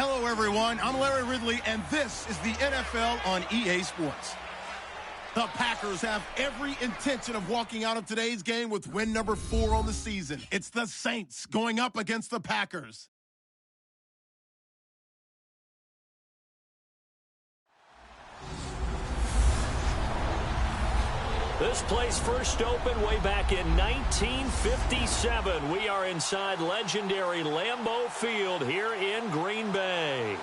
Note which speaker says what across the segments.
Speaker 1: Hello, everyone. I'm Larry Ridley, and this is the NFL on EA Sports. The Packers have every intention of walking out of today's game with win number 4 on the season. It's the Saints going up against the Packers.
Speaker 2: This place first opened way back in 1957. We are inside legendary Lambeau Field here in Green Bay.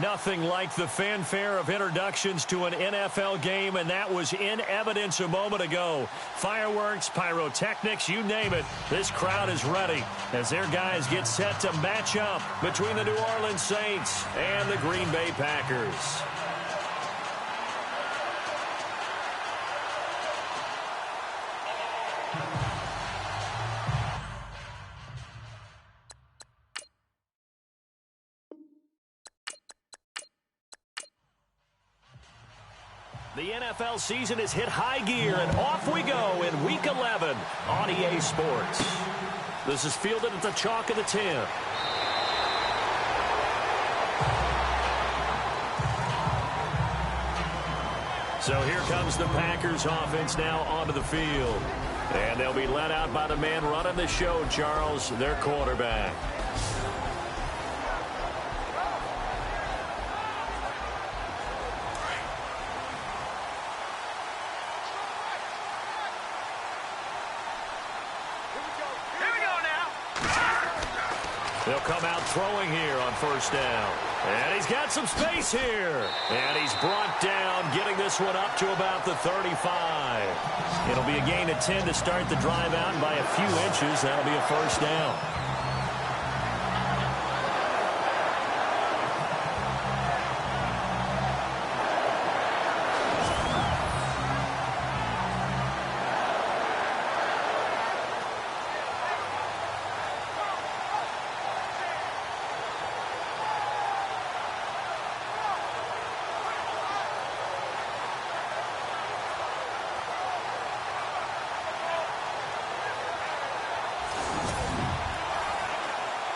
Speaker 2: Nothing like the fanfare of introductions to an NFL game, and that was in evidence a moment ago. Fireworks, pyrotechnics, you name it. This crowd is ready as their guys get set to match up between the New Orleans Saints and the Green Bay Packers. The NFL season has hit high gear, and off we go in Week 11 on EA Sports. This is fielded at the chalk of the 10. So here comes the Packers offense now onto the field. And they'll be led out by the man running the show, Charles, their quarterback. They'll come out throwing here on first down. And he's got some space here. And he's brought down, getting this one up to about the 35. It'll be a gain of 10 to start the drive out, and by a few inches, that'll be a first down.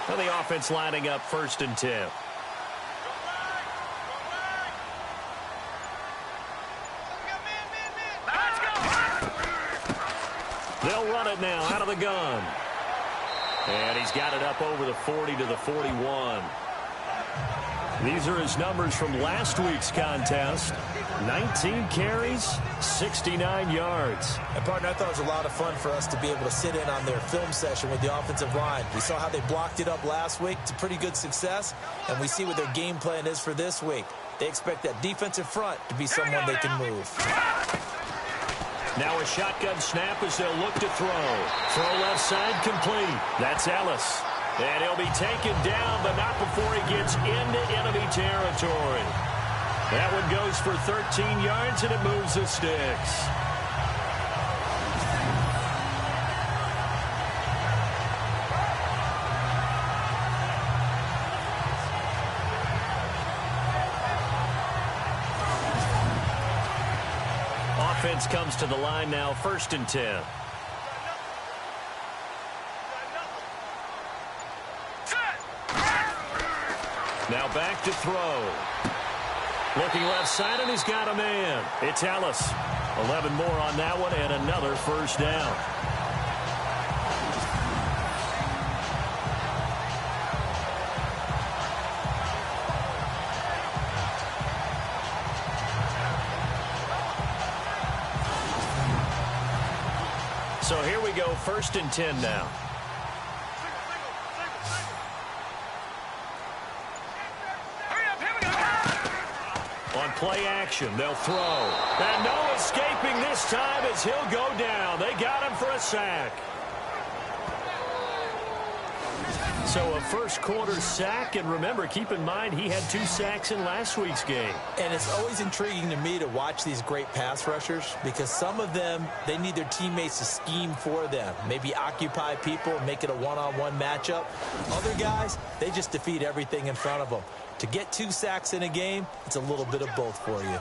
Speaker 2: And the offense lining up first and 10. They'll run it now out of the gun. And he's got it up over the 40 to the 41. These are his numbers from last week's contest. 19 carries, 69 yards.
Speaker 3: And, partner, I thought it was a lot of fun for us to be able to sit in on their film session with the offensive line. We saw how they blocked it up last week. It's a pretty good success, and we see what their game plan is for this week. They expect that defensive front to be someone they can move.
Speaker 2: Now a shotgun snap as they'll look to throw. Throw left side complete. That's Ellis. And he'll be taken down, but not before he gets into enemy territory. That one goes for 13 yards, and it moves the sticks. Offense comes to the line now, first and 10. Now back to throw. Looking left side, and he's got a man. It's Ellis. 11 more on that one, and another first down. So here we go, first and 10 now. On play action, they'll throw. And no escaping this time as he'll go down. They got him for a sack. So a first quarter sack, and remember, keep in mind, he had 2 sacks in last week's game.
Speaker 3: And it's always intriguing to me to watch these great pass rushers because some of them, they need their teammates to scheme for them. Maybe occupy people, make it a one-on-one matchup. Other guys, they just defeat everything in front of them. To get 2 sacks in a game, it's a little bit of both for you.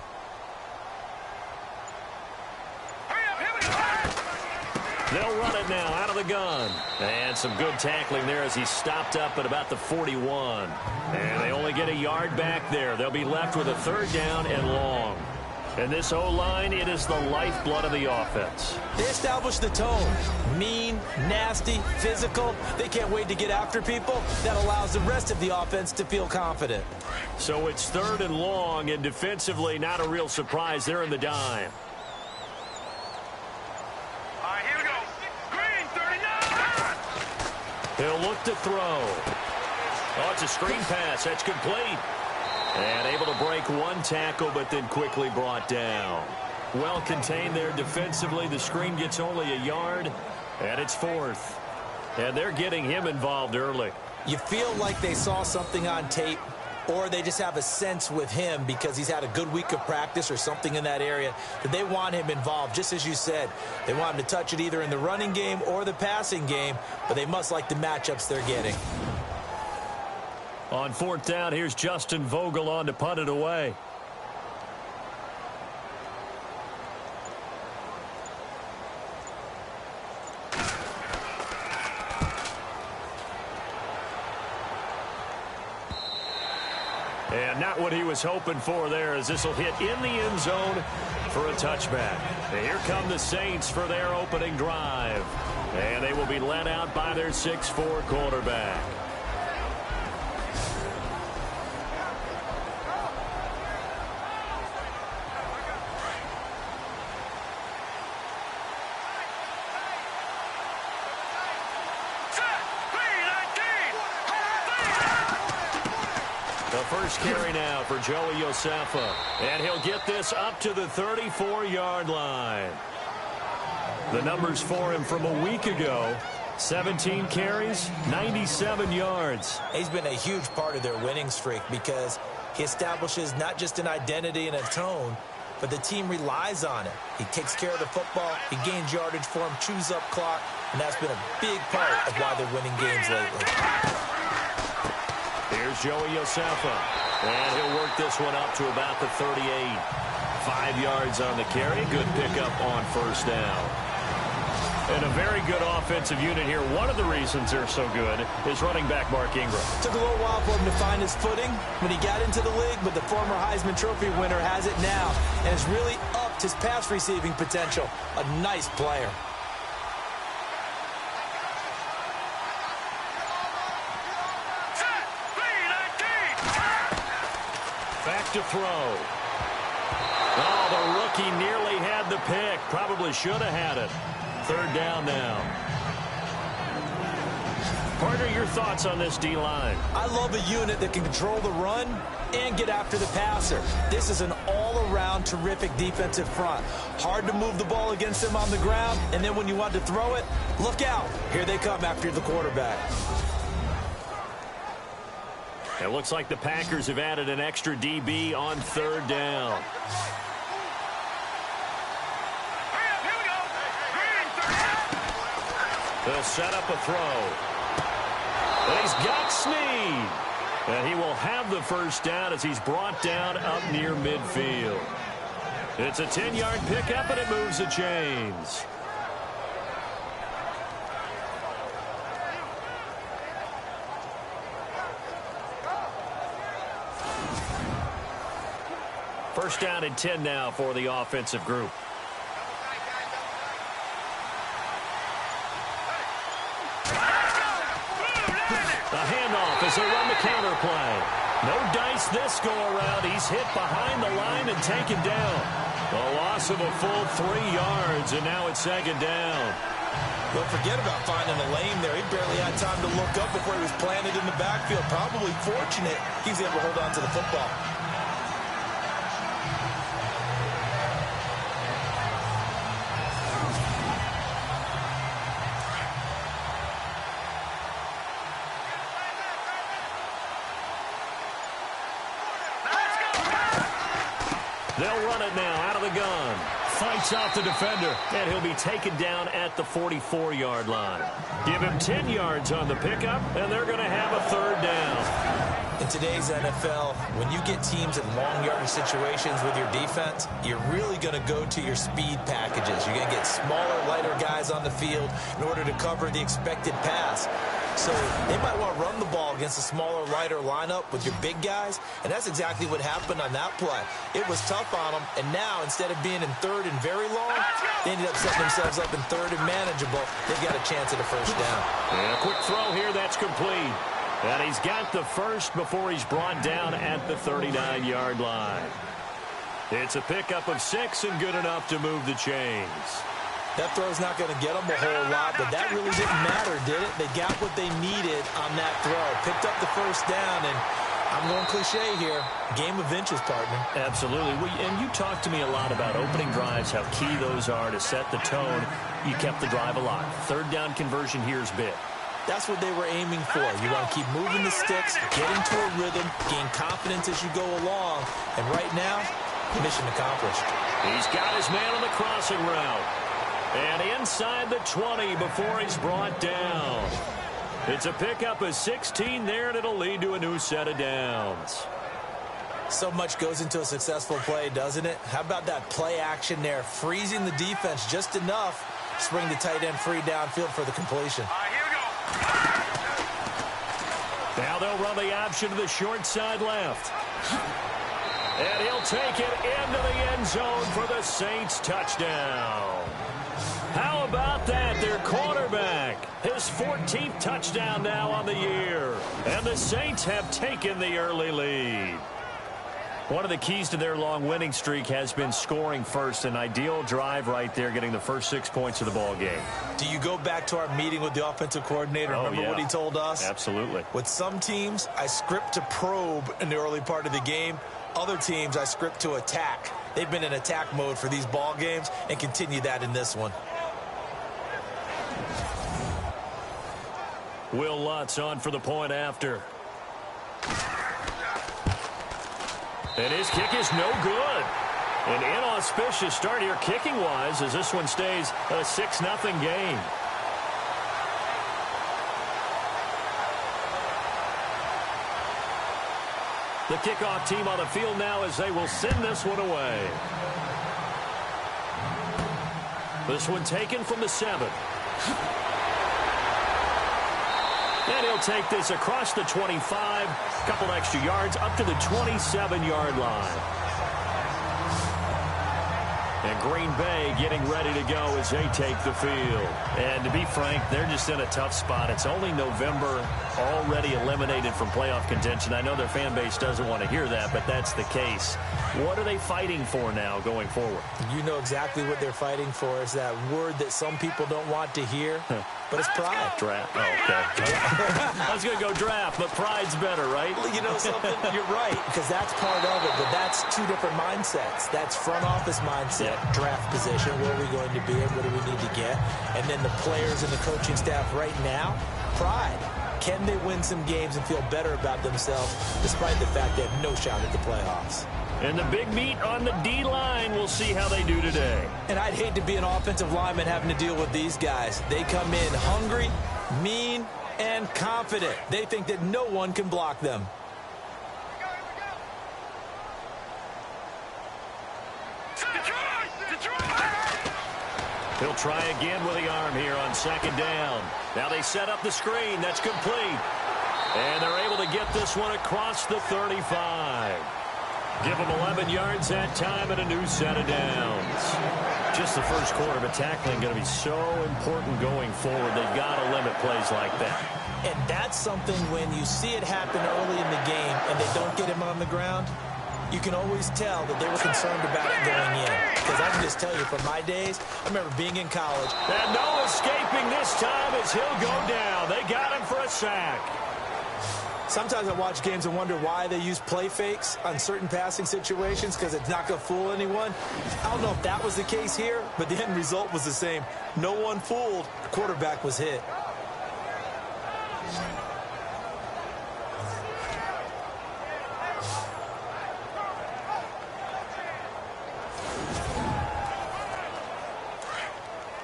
Speaker 2: They'll run it now out of the gun. And some good tackling there as he stopped up at about the 41. And they only get a yard back there. They'll be left with a third down and long. And this O-line, it is the lifeblood of the offense.
Speaker 3: They established the tone. Mean, nasty, physical. They can't wait to get after people. That allows the rest of the offense to feel confident.
Speaker 2: So it's third and long, and defensively, not a real surprise. They're in the dime.
Speaker 4: All right, here we go. Green, 39.
Speaker 2: He'll look to throw. Oh, it's a screen pass. That's complete. And able to break one tackle, but then quickly brought down. Well contained there defensively. The screen gets only a yard, and it's fourth. And they're getting him involved early.
Speaker 3: You feel like they saw something on tape, or they just have a sense with him because he's had a good week of practice or something in that area that they want him involved. Just as you said, they want him to touch it either in the running game or the passing game, but they must like the matchups they're getting.
Speaker 2: On fourth down, here's Justin Vogel on to punt it away. And not what he was hoping for there, as this will hit in the end zone for a touchback. And here come the Saints for their opening drive. And they will be led out by their 6'4" quarterback. First carry now for Joey Josefa, and he'll get this up to the 34-yard line. The numbers for him from a week ago: 17 carries, 97 yards.
Speaker 3: He's been a huge part of their winning streak because he establishes not just an identity and a tone, but the team relies on it. He takes care of the football, he gains yardage for him, chews up clock, and that's been a big part of why they're winning games lately.
Speaker 2: Here's Joey Josefa, and he'll work this one up to about the 38. 5 yards on the carry. Good pickup on first down. And a very good offensive unit here. One of the reasons they're so good is running back Mark Ingram.
Speaker 3: Took a little while for him to find his footing when he got into the league, but the former Heisman Trophy winner has it now and has really upped his pass receiving potential. A nice player.
Speaker 2: Back to throw. Oh, the rookie nearly had the pick. Probably should have had it. Third down now. Partner, your thoughts on this D-line?
Speaker 3: I love a unit that can control the run and get after the passer. This is an all-around terrific defensive front. Hard to move the ball against them on the ground, and then when you want to throw it, look out. Here they come after the quarterback.
Speaker 2: It looks like the Packers have added an extra DB on third down. They'll set up a throw. And he's got Snead. And he will have the first down as he's brought down up near midfield. It's a 10-yard pickup, and it moves the chains. First down and 10 now for the offensive group. The handoff as they run the counter play. No dice this go-around. He's hit behind the line and taken down. A loss of a full 3 yards, and now it's second down.
Speaker 3: Don't forget about finding a lane there. He barely had time to look up before he was planted in the backfield. Probably fortunate he's able to hold on to the football.
Speaker 2: They'll run it now out of the gun. Fights off the defender, and he'll be taken down at the 44-yard line. Give him 10 yards on the pickup, and they're going to have a third down.
Speaker 3: In today's NFL, when you get teams in long yardage situations with your defense, you're really going to go to your speed packages. You're going to get smaller, lighter guys on the field in order to cover the expected pass. So they might want to run the ball against a smaller, lighter lineup with your big guys, and that's exactly what happened on that play. It was tough on them, and now instead of being in third and very long, they ended up setting themselves up in third and manageable. They've got a chance at a first down.
Speaker 2: And a quick throw here, that's complete. And he's got the first before he's brought down at the 39-yard line. It's a pickup of 6 and good enough to move the chains.
Speaker 3: That throw's not going to get them a whole lot, but that really didn't matter, did it? They got what they needed on that throw. Picked up the first down, and I'm going cliche here. Game of inches, partner. Absolutely.
Speaker 2: And you talked to me a lot about opening drives, how key those are to set the tone. You kept the drive alive. Third down conversion here is big.
Speaker 3: That's what they were aiming for. You want to keep moving the sticks, get into a rhythm, gain confidence as you go along. And right now, mission accomplished.
Speaker 2: He's got his man on the crossing route. And inside the 20 before he's brought down. It's a pickup of 16 there, and it'll lead to a new set of downs.
Speaker 3: So much goes into a successful play, doesn't it? How about that play action there? Freezing the defense just enough to bring the tight end free downfield for the completion.
Speaker 2: Now they'll run the option to the short side left. And he'll take it into the end zone for the Saints touchdown. How about that? Their quarterback, his 14th touchdown now on the year. And the Saints have taken the early lead. One of the keys to their long winning streak has been scoring first. An ideal drive right there, getting the first 6 points of the ball game.
Speaker 3: Do you go back to our meeting with the offensive coordinator? Remember what he told us?
Speaker 2: Absolutely.
Speaker 3: With some teams, I script to probe in the early part of the game. Other teams, I script to attack. They've been in attack mode for these ball games and continue that in this one.
Speaker 2: Will Lutz on for the point after. And his kick is no good. An inauspicious start here kicking-wise as this one stays a 6-0 game. The kickoff team on the field now as they will send this one away. This one taken from the 7. And he'll take this across the 25, a couple extra yards, up to the 27-yard line. And Green Bay getting ready to go as they take the field. And to be frank, they're just in a tough spot. It's only November, already eliminated from playoff contention. I know their fan base doesn't want to hear that, but that's the case. What are they fighting for now going forward?
Speaker 3: You know exactly what they're fighting for. Is that word that some people don't want to hear, but it's pride.
Speaker 2: Draft. Oh, okay. I was going to go draft, but pride's better, right?
Speaker 3: Well, you know something? You're right, because that's part of it, but that's two different mindsets. That's front office mindset, draft position, where are we going to be and what do we need to get? And then the players and the coaching staff right now, pride. Can they win some games and feel better about themselves despite the fact they have no shot at the playoffs?
Speaker 2: And the big meat on the D-line, we'll see how they do today.
Speaker 3: And I'd hate to be an offensive lineman having to deal with these guys. They come in hungry, mean, and confident. They think that no one can block them.
Speaker 2: He'll try again with the arm here on second down. Now they set up the screen. That's complete. And they're able to get this one across the 35. Give them 11 yards that time and a new set of downs. Just the first quarter, but tackling going to be so important going forward. They've got to limit plays like that.
Speaker 3: And that's something when you see it happen early in the game and they don't get him on the ground, you can always tell that they were concerned about it going in. Because I can just tell you from my days, I remember being in college.
Speaker 2: And no escaping this time as he'll go down. They got him for a sack.
Speaker 3: Sometimes I watch games and wonder why they use play fakes on certain passing situations because it's not going to fool anyone. I don't know if that was the case here, but the end result was the same. No one fooled. The quarterback was hit.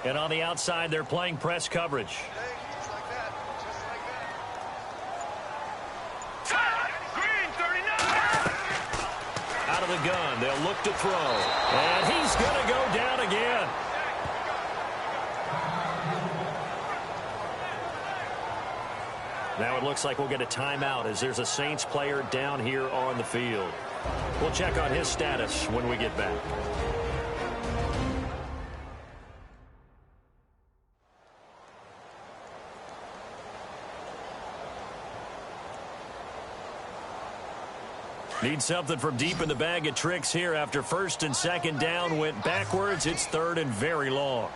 Speaker 2: And on the outside, they're playing press coverage. Out of the gun, they'll look to throw. And he's going to go down again. Now it looks like we'll get a timeout as there's a Saints player down here on the field. We'll check on his status when we get back. Need something from deep in the bag of tricks here after first and second down went backwards. It's third and very long.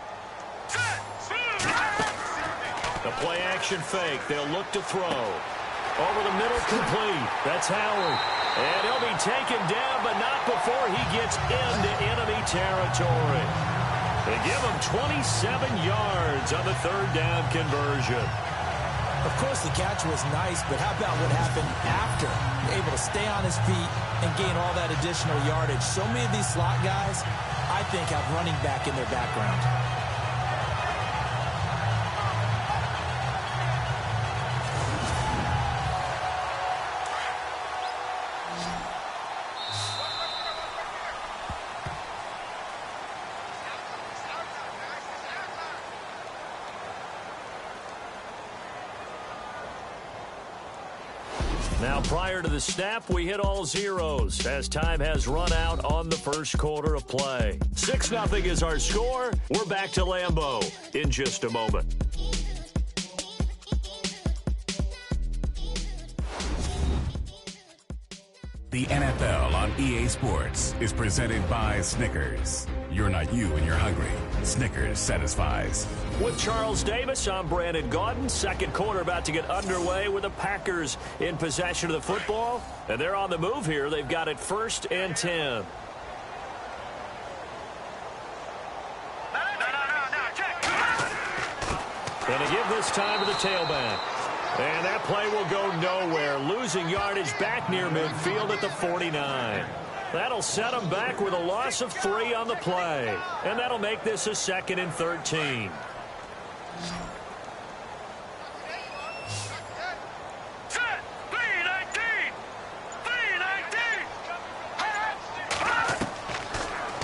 Speaker 2: The play action fake. They'll look to throw. Over the middle, complete. That's Howard. And he'll be taken down, but not before he gets into enemy territory. They give him 27 yards on the third down conversion.
Speaker 3: Of course, the catch was nice, but how about what happened after? Able to stay on his feet and gain all that additional yardage. So many of these slot guys, I think, have running back in their background.
Speaker 2: Now, prior to the snap, we hit all zeros as time has run out on the first quarter of play. 6-0 is our score. We're back to Lambeau in just a moment.
Speaker 5: The NFL on EA Sports is presented by Snickers. You're not you when you're hungry. Snickers satisfies.
Speaker 2: With Charles Davis, I'm Brandon Gaudin. Second quarter about to get underway with the Packers in possession of the football. And they're on the move here. They've got it 1st and 10. Going to give this time to the tailback. And that play will go nowhere. Losing yardage back near midfield at the 49. That'll set them back with a loss of 3 on the play. And that'll make this a 2nd and 13.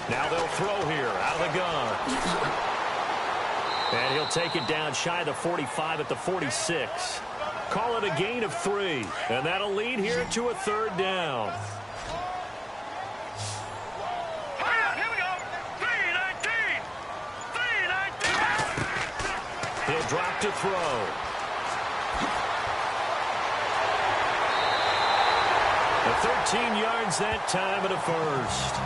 Speaker 2: Now they'll throw here out of the gun. And he'll take it down shy of the 45 at the 46. Call it a gain of 3. And that'll lead here to a 3rd down. He'll drop to throw. The 13 yards that time at a 1st.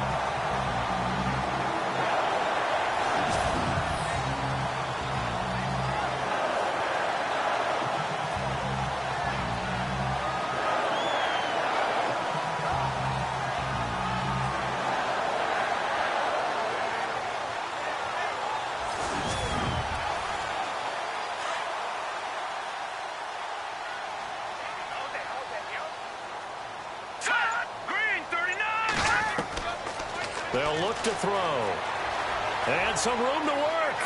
Speaker 2: They'll look to throw. And some room to work.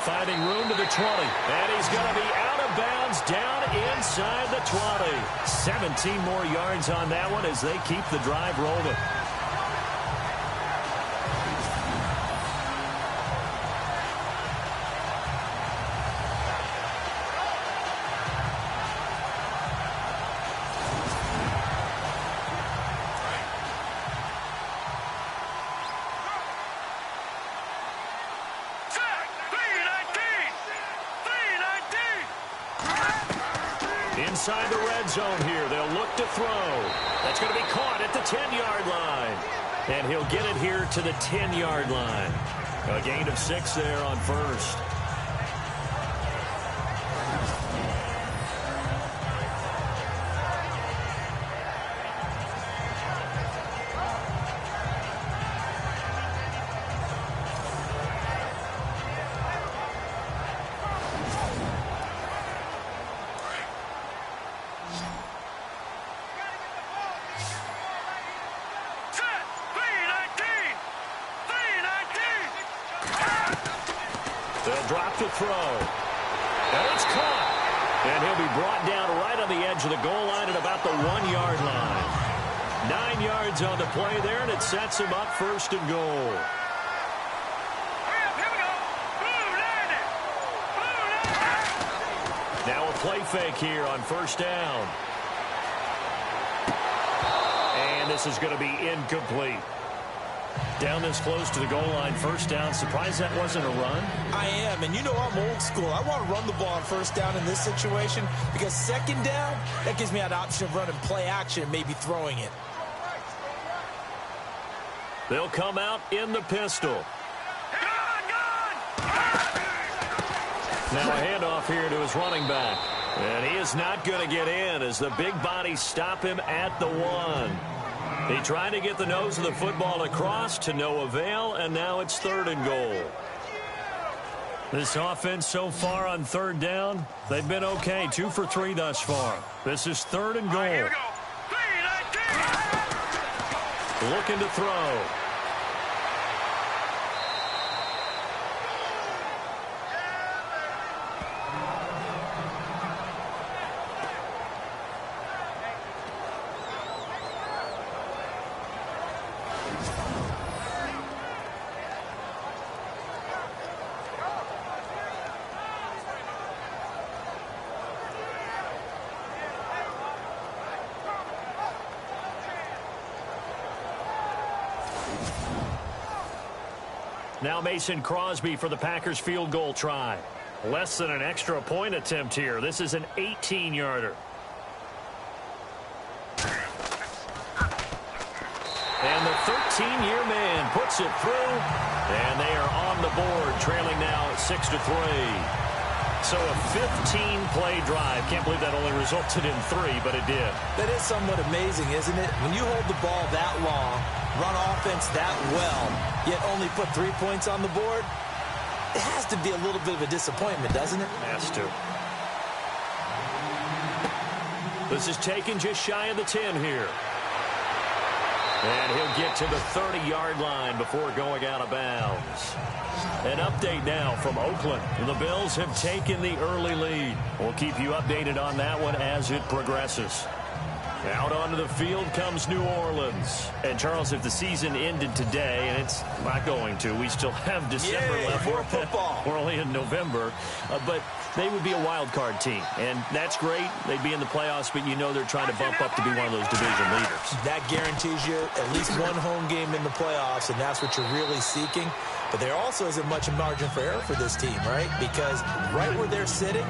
Speaker 2: Finding room to the 20. And he's going to be out of bounds down inside the 20. 17 more yards on that one as they keep the drive rolling. Inside the red zone here. They'll look to throw. That's going to be caught at the 10-yard line. And he'll get it here to the 10-yard line. A gain of 6 there on 1st. They'll drop to throw. And it's caught. And he'll be brought down right on the edge of the goal line at about the 1-yard line. 9 yards on the play there, and it sets him up 1st and goal. Now a play fake here on first down. And this is going to be incomplete. Down this close to the goal line, first down. Surprised that wasn't a run?
Speaker 3: I am, and you know I'm old school. I want to run the ball on first down in this situation because second down, that gives me an option of running play action and maybe throwing it.
Speaker 2: They'll come out in the pistol. Now a handoff here to his running back. And he is not going to get in as the big bodies stop him at the 1. He tried to get the nose of the football across to no avail, and now it's 3rd and goal. This offense so far on 3rd down, they've been okay. 2 for 3 thus far. This is 3rd and goal.
Speaker 4: Here we go. 3-19.
Speaker 2: Looking to throw. Now Mason Crosby for the Packers field goal try. Less than an extra point attempt here. This is an 18-yarder. And the 13-year man puts it through. And they are on the board, trailing now 6-3. So a 15-play drive. Can't believe that only resulted in 3, but it did.
Speaker 3: That is somewhat amazing, isn't it? When you hold the ball that long, run offense that well, yet only put 3 points on the board, it has to be a little bit of a disappointment, doesn't it?
Speaker 2: Has to. This is taken just shy of the 10 here. And he'll get to the 30-yard line before going out of bounds. An update now from Oakland. The Bills have taken the early lead. We'll keep you updated on that one as it progresses. Out onto the field comes New Orleans. And, Charles, if the season ended today, and it's not going to, we still have December left.
Speaker 3: More football.
Speaker 2: We're only in November. But they would be a wild card team. And that's great. They'd be in the playoffs, but you know they're trying to bump up to be one of those division leaders.
Speaker 3: That guarantees you at least one home game in the playoffs, and that's what you're really seeking. But there also isn't much margin for error for this team, right? Because right where they're sitting,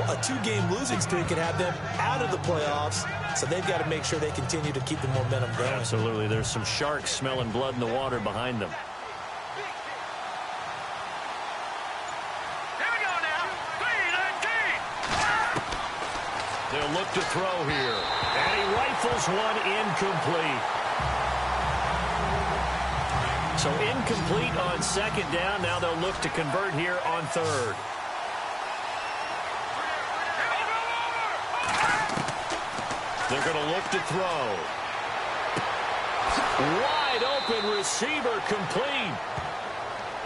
Speaker 3: a 2-game losing streak could have them out of the playoffs, so they've got to make sure they continue to keep the momentum going.
Speaker 2: Absolutely. There's some sharks smelling blood in the water behind them.
Speaker 4: Here we go now. 3-19.
Speaker 2: They'll look to throw here. And he rifles one incomplete. So incomplete on second down. Now they'll look to convert here on 3rd. They're going to look to throw. Wide open receiver complete.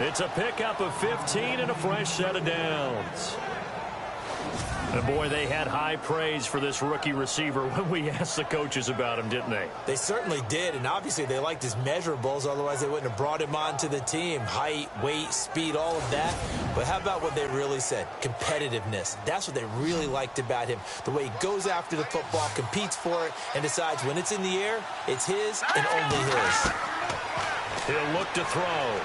Speaker 2: It's a pickup of 15 and a fresh set of downs. And boy, they had high praise for this rookie receiver when we asked the coaches about him, didn't they?
Speaker 3: They certainly did, and obviously they liked his measurables, otherwise they wouldn't have brought him onto the team. Height, weight, speed, all of that. But how about what they really said? Competitiveness. That's what they really liked about him. The way he goes after the football, competes for it, and decides when it's in the air, it's his and only his.
Speaker 2: He'll look to throw.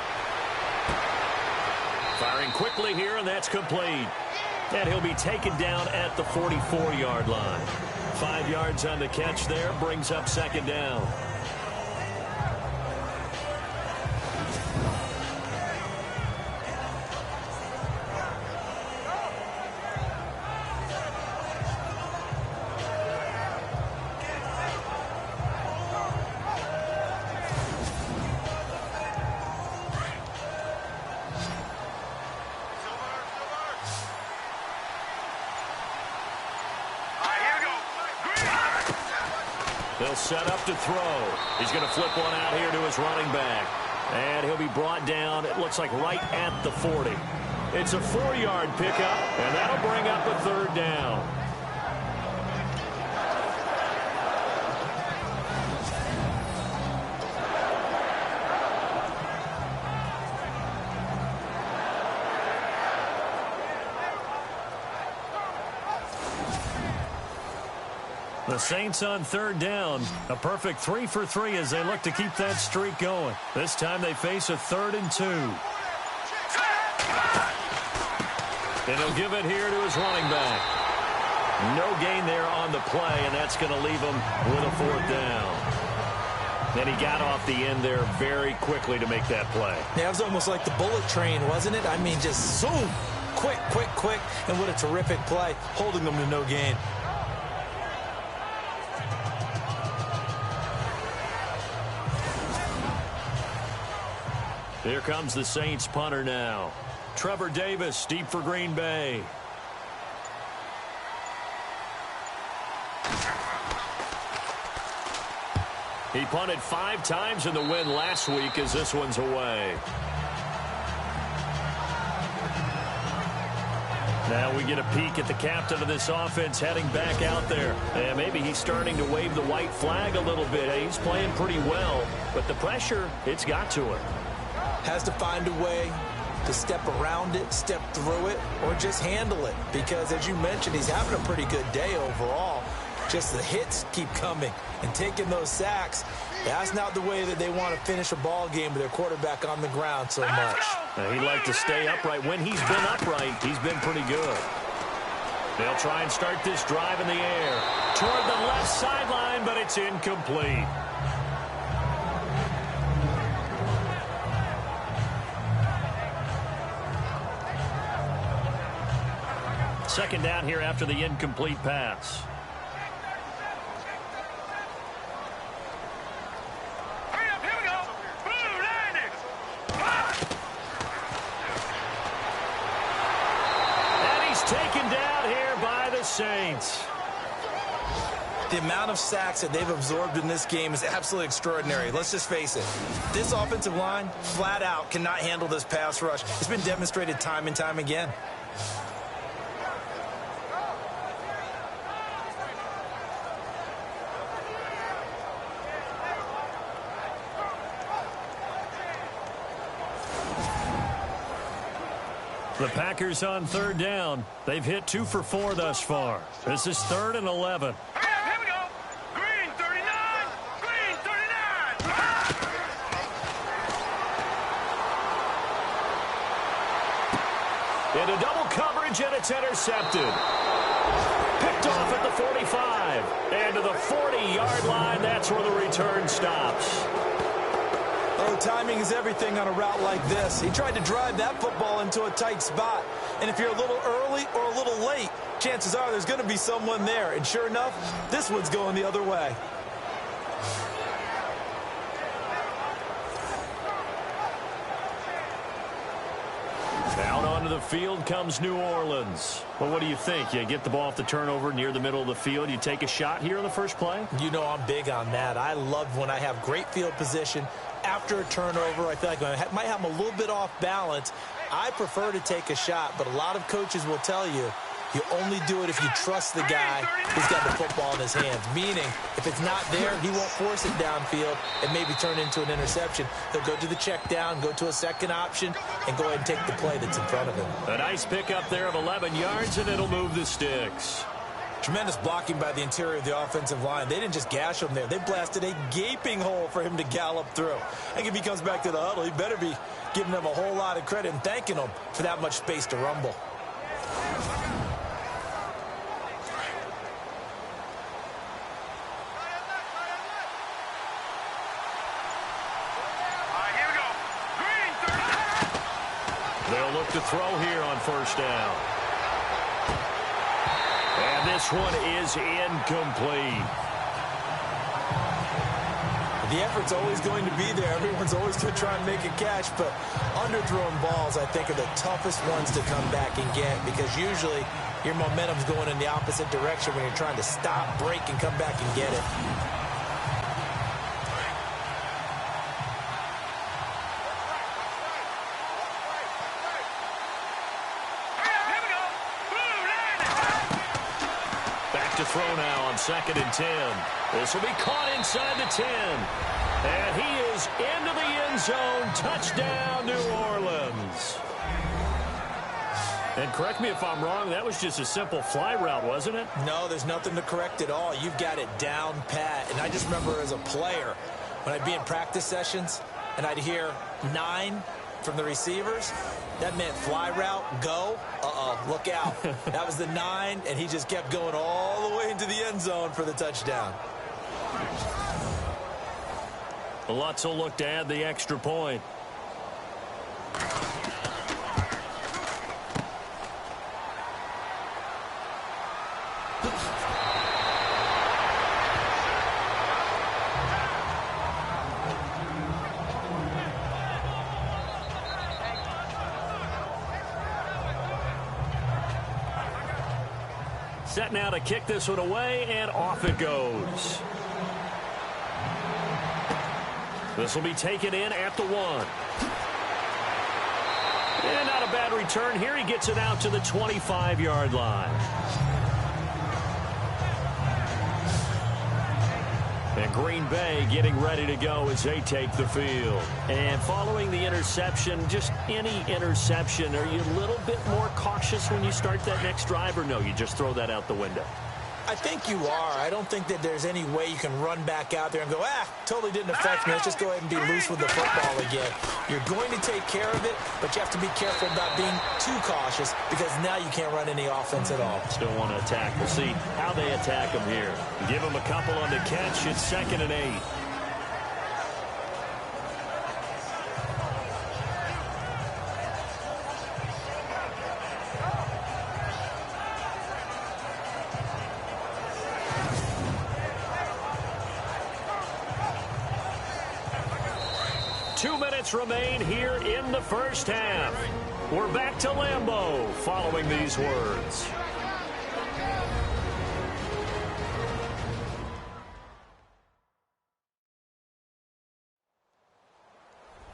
Speaker 2: Firing quickly here, and that's complete. And he'll be taken down at the 44-yard line. 5 yards on the catch there, brings up second down. They'll set up to throw. He's going to flip one out here to his running back. And he'll be brought down, it looks like right at the 40. It's a 4-yard pickup, and that'll bring up a 3rd down. The Saints on third down. A perfect 3 for 3 as they look to keep that streak going. This time they face a 3rd and 2. And he'll give it here to his running back. No gain there on the play, and that's going to leave him with a 4th down. And he got off the end there very quickly to make that play.
Speaker 3: Yeah, it was almost like the bullet train, wasn't it? I mean, just zoom. Quick, quick, quick. And what a terrific play, holding them to no gain.
Speaker 2: Here comes the Saints punter now. Trevor Davis, deep for Green Bay. He punted 5 times in the win last week as this one's away. Now we get a peek at the captain of this offense heading back out there. And maybe he's starting to wave the white flag a little bit. He's playing pretty well, but the pressure, it's got to him.
Speaker 3: Has to find a way to step around it, step through it, or just handle it. Because, as you mentioned, he's having a pretty good day overall. Just the hits keep coming and taking those sacks. That's not the way that they want to finish a ball game with their quarterback on the ground so much.
Speaker 2: Now, he'd like to stay upright. When he's been upright, he's been pretty good. They'll try and start this drive in the air. Toward the left sideline, but it's incomplete. Second down here after the incomplete pass. Taken down here by the Saints.
Speaker 3: The amount of sacks that they've absorbed in this game is absolutely extraordinary. Let's just face it. This offensive line, flat out, cannot handle this pass rush. It's been demonstrated time and time again.
Speaker 2: The Packers on third down. They've hit 2 for 4 thus far. This is 3rd and 11.
Speaker 4: Here we go. Green 39. Green 39.
Speaker 2: Into double coverage, and it's intercepted. Picked off at the 45. And to the 40-yard line, that's where the return stops.
Speaker 3: Oh, timing is everything on a route like this. He tried to drive that football into a tight spot. And if you're a little early or a little late, chances are there's going to be someone there. And sure enough, this one's going the other way.
Speaker 2: Out onto the field comes New Orleans. Well, what do you think? You get the ball off the turnover near the middle of the field. You take a shot here on the first play?
Speaker 3: You know I'm big on that. I love when I have great field position. After a turnover, I feel like I might have them a little bit off balance. I prefer to take a shot, but a lot of coaches will tell you, you only do it if you trust the guy who's got the football in his hands. Meaning, if it's not there, he won't force it downfield and maybe turn into an interception. He'll go to the check down, go to a second option, and go ahead and take the play that's in front of him.
Speaker 2: A nice pickup there of 11 yards, and it'll move the sticks.
Speaker 3: Tremendous blocking by the interior of the offensive line. They didn't just gash him there. They blasted a gaping hole for him to gallop through. I think if he comes back to the huddle, he better be giving them a whole lot of credit and thanking them for that much space to rumble.
Speaker 2: They'll look to throw here on first down. And this one is incomplete.
Speaker 3: The effort's always going to be there. Everyone's always going to try and make a catch, but underthrown balls, I think, are the toughest ones to come back and get because usually your momentum's going in the opposite direction when you're trying to stop, break, and come back and get it.
Speaker 2: To throw now on 2nd and 10. This will be caught inside the 10. And he is into the end zone. Touchdown, New Orleans. And correct me if I'm wrong, that was just a simple fly route, wasn't it?
Speaker 3: No, there's nothing to correct at all. You've got it down pat. And I just remember as a player, when I'd be in practice sessions and I'd hear 9 from the receivers, that meant fly route, go, look out. That was the 9, and he just kept going all the way into the end zone for the touchdown.
Speaker 2: Lutz will look to add the extra point. Set now to kick this one away, and off it goes. This will be taken in at the 1. And not a bad return here. He gets it out to the 25-yard line. And Green Bay getting ready to go as they take the field. And following the interception, just any interception, are you a little bit more cautious when you start that next drive, or no, you just throw that out the window?
Speaker 3: I think you are. I don't think that there's any way you can run back out there and go, totally didn't affect me. Let's just go ahead and be loose with the football again. You're going to take care of it, but you have to be careful about being too cautious because now you can't run any offense at all.
Speaker 2: Still want to attack. We'll see how they attack them here. Give them a couple on the catch. It's 2nd and 8. Remain here in the first half. We're back to Lambeau following these words.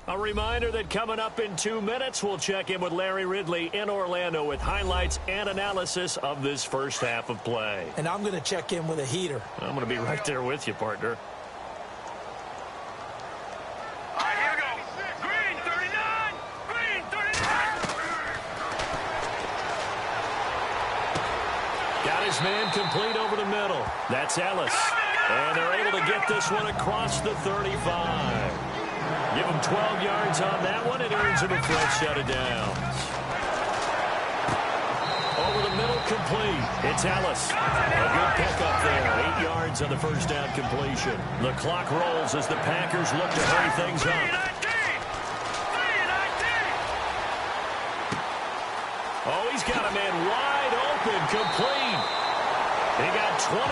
Speaker 2: A reminder that coming up in 2 minutes, we'll check in with Larry Ridley in Orlando with highlights and analysis of this first half of play.
Speaker 3: And I'm going to check in with a heater.
Speaker 2: I'm going to be right there with you, partner. Man complete over the middle. That's Ellis. And they're able to get this one across the 35. Give him 12 yards on that one. It earns him a fresh set of downs. Over the middle, complete. It's Ellis. A good pickup there. 8 yards on the first down completion. The clock rolls as the Packers look to hurry things up. Oh, he's got a man wide open, complete. He got 29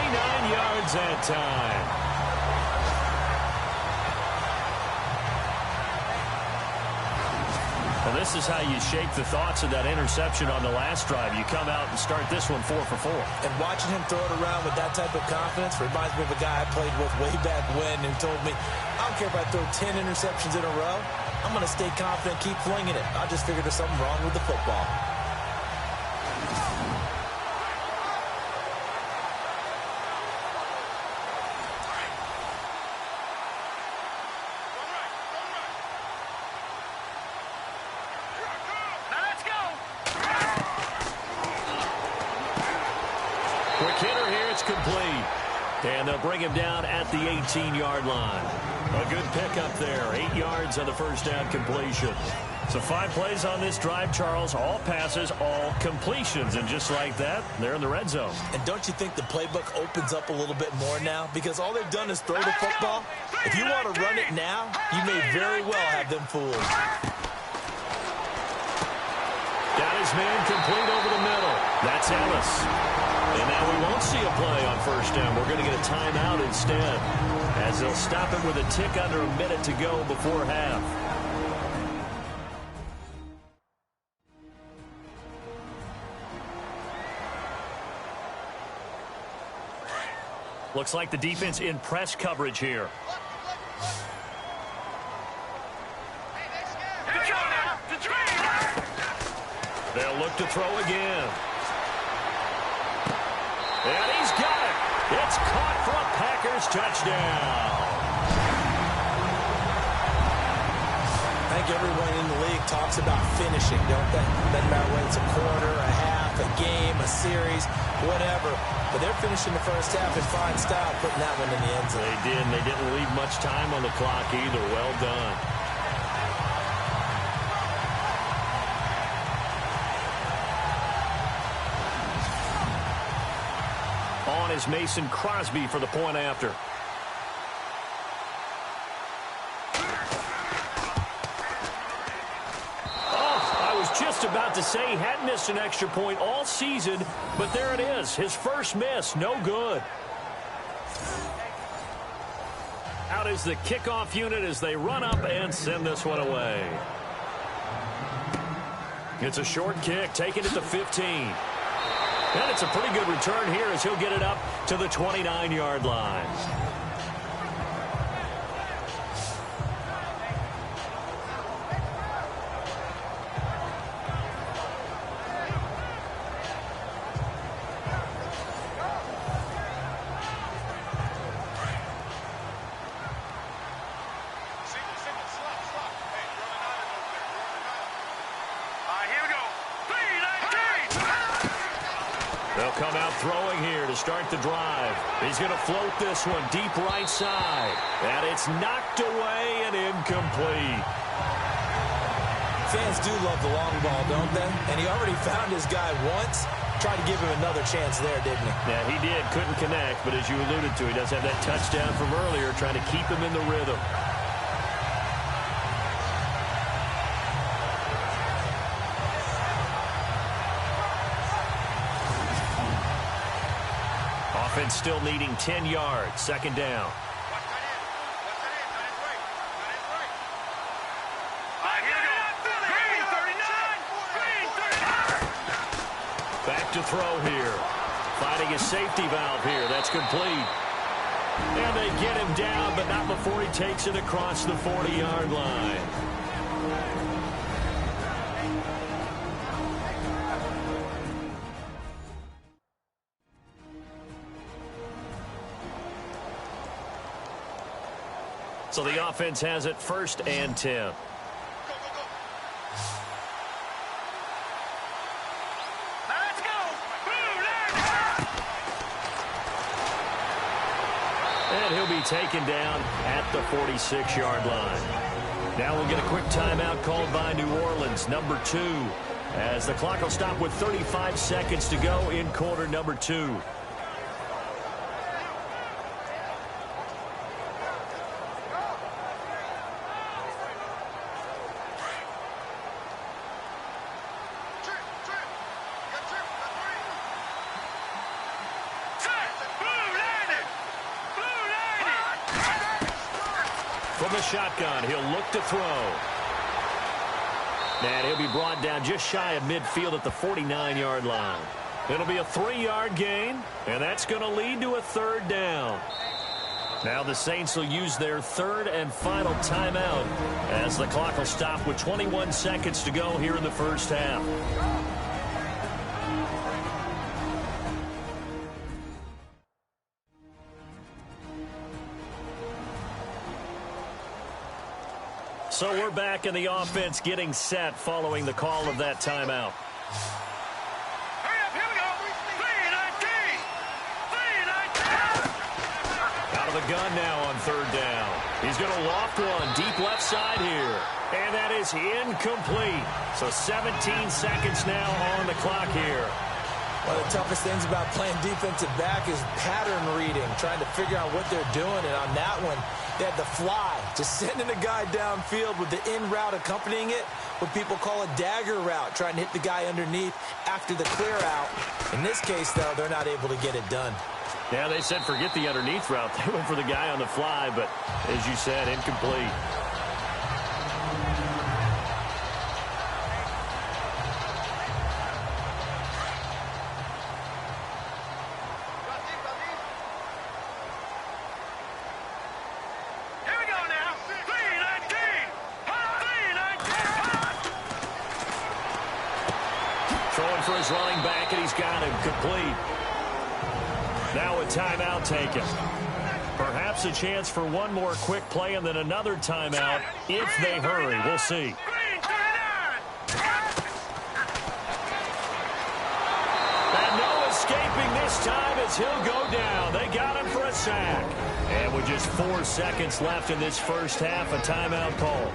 Speaker 2: yards that time. Well, this is how you shake the thoughts of that interception on the last drive. You come out and start this one 4 for 4.
Speaker 3: And watching him throw it around with that type of confidence reminds me of a guy I played with way back when who told me, I don't care if I throw 10 interceptions in a row. I'm going to stay confident, keep flinging it. I just figured there's something wrong with the football.
Speaker 2: And they'll bring him down at the 18-yard line. A good pickup there. 8 yards on the first down completion. So 5 plays on this drive, Charles. All passes, all completions. And just like that, they're in the red zone.
Speaker 3: And don't you think the playbook opens up a little bit more now? Because all they've done is throw the football. If you want to run it now, you may very well have them fooled.
Speaker 2: Got his man complete over the middle. That's Ellis. And now we won't see a play on first down. We're going to get a timeout instead, as they'll stop it with a tick under a minute to go before half. Looks like the defense in press coverage here. They'll look to throw again. And he's got it. It's caught for a Packers touchdown.
Speaker 3: I think everyone in the league talks about finishing, don't they? Doesn't matter whether it's a quarter, a half, a game, a series, whatever. But they're finishing the first half in fine style, putting that one in the end zone.
Speaker 2: They did, and they didn't leave much time on the clock either. Well done. On is Mason Crosby for the point after. Just about to say he hadn't missed an extra point all season, but there it is. His first miss, no good. Out is the kickoff unit as they run up and send this one away. It's a short kick, taking it to 15. And it's a pretty good return here as he'll get it up to the 29-yard line. They'll come out throwing here to start the drive. He's going to float this one deep right side. And it's knocked away and incomplete.
Speaker 3: Fans do love the long ball, don't they? And he already found his guy once. Tried to give him another chance there, didn't he?
Speaker 2: Yeah, he did. Couldn't connect. But as you alluded to, he does have that touchdown from earlier, trying to keep him in the rhythm. Offense still needing 10 yards. Second down. Back to throw here. Finding a safety valve here. That's complete. And they get him down, but not before he takes it across the 40-yard line. So the offense has it 1st and 10. And he'll be taken down at the 46-yard line. Now we'll get a quick timeout called by New Orleans, number 2, as the clock will stop with 35 seconds to go in quarter number 2. From the shotgun, he'll look to throw. And he'll be brought down just shy of midfield at the 49-yard line. It'll be a 3-yard gain, and that's going to lead to a 3rd down. Now the Saints will use their 3rd and final timeout as the clock will stop with 21 seconds to go here in the first half. So we're back in the offense getting set following the call of that timeout.
Speaker 4: Hurry up, here we go. 3-19.
Speaker 2: Out of the gun now on 3rd down. He's going to loft one deep left side here. And that is incomplete. So 17 seconds now on the clock here.
Speaker 3: One of the toughest things about playing defensive back is pattern reading, trying to figure out what they're doing. And on that one, they had the fly, just sending a guy downfield with the in route accompanying it, what people call a dagger route, trying to hit the guy underneath after the clear out. In this case, though, they're not able to get it done.
Speaker 2: Yeah, they said forget the underneath route. They went for the guy on the fly, but as you said, incomplete. Throwing for his running back, and he's got him complete. Now a timeout taken. Perhaps a chance for one more quick play and then another timeout if they hurry. We'll see.
Speaker 4: Green 39.
Speaker 2: as he'll go down. They got him for a sack. And with just 4 seconds left in this first half, a timeout call.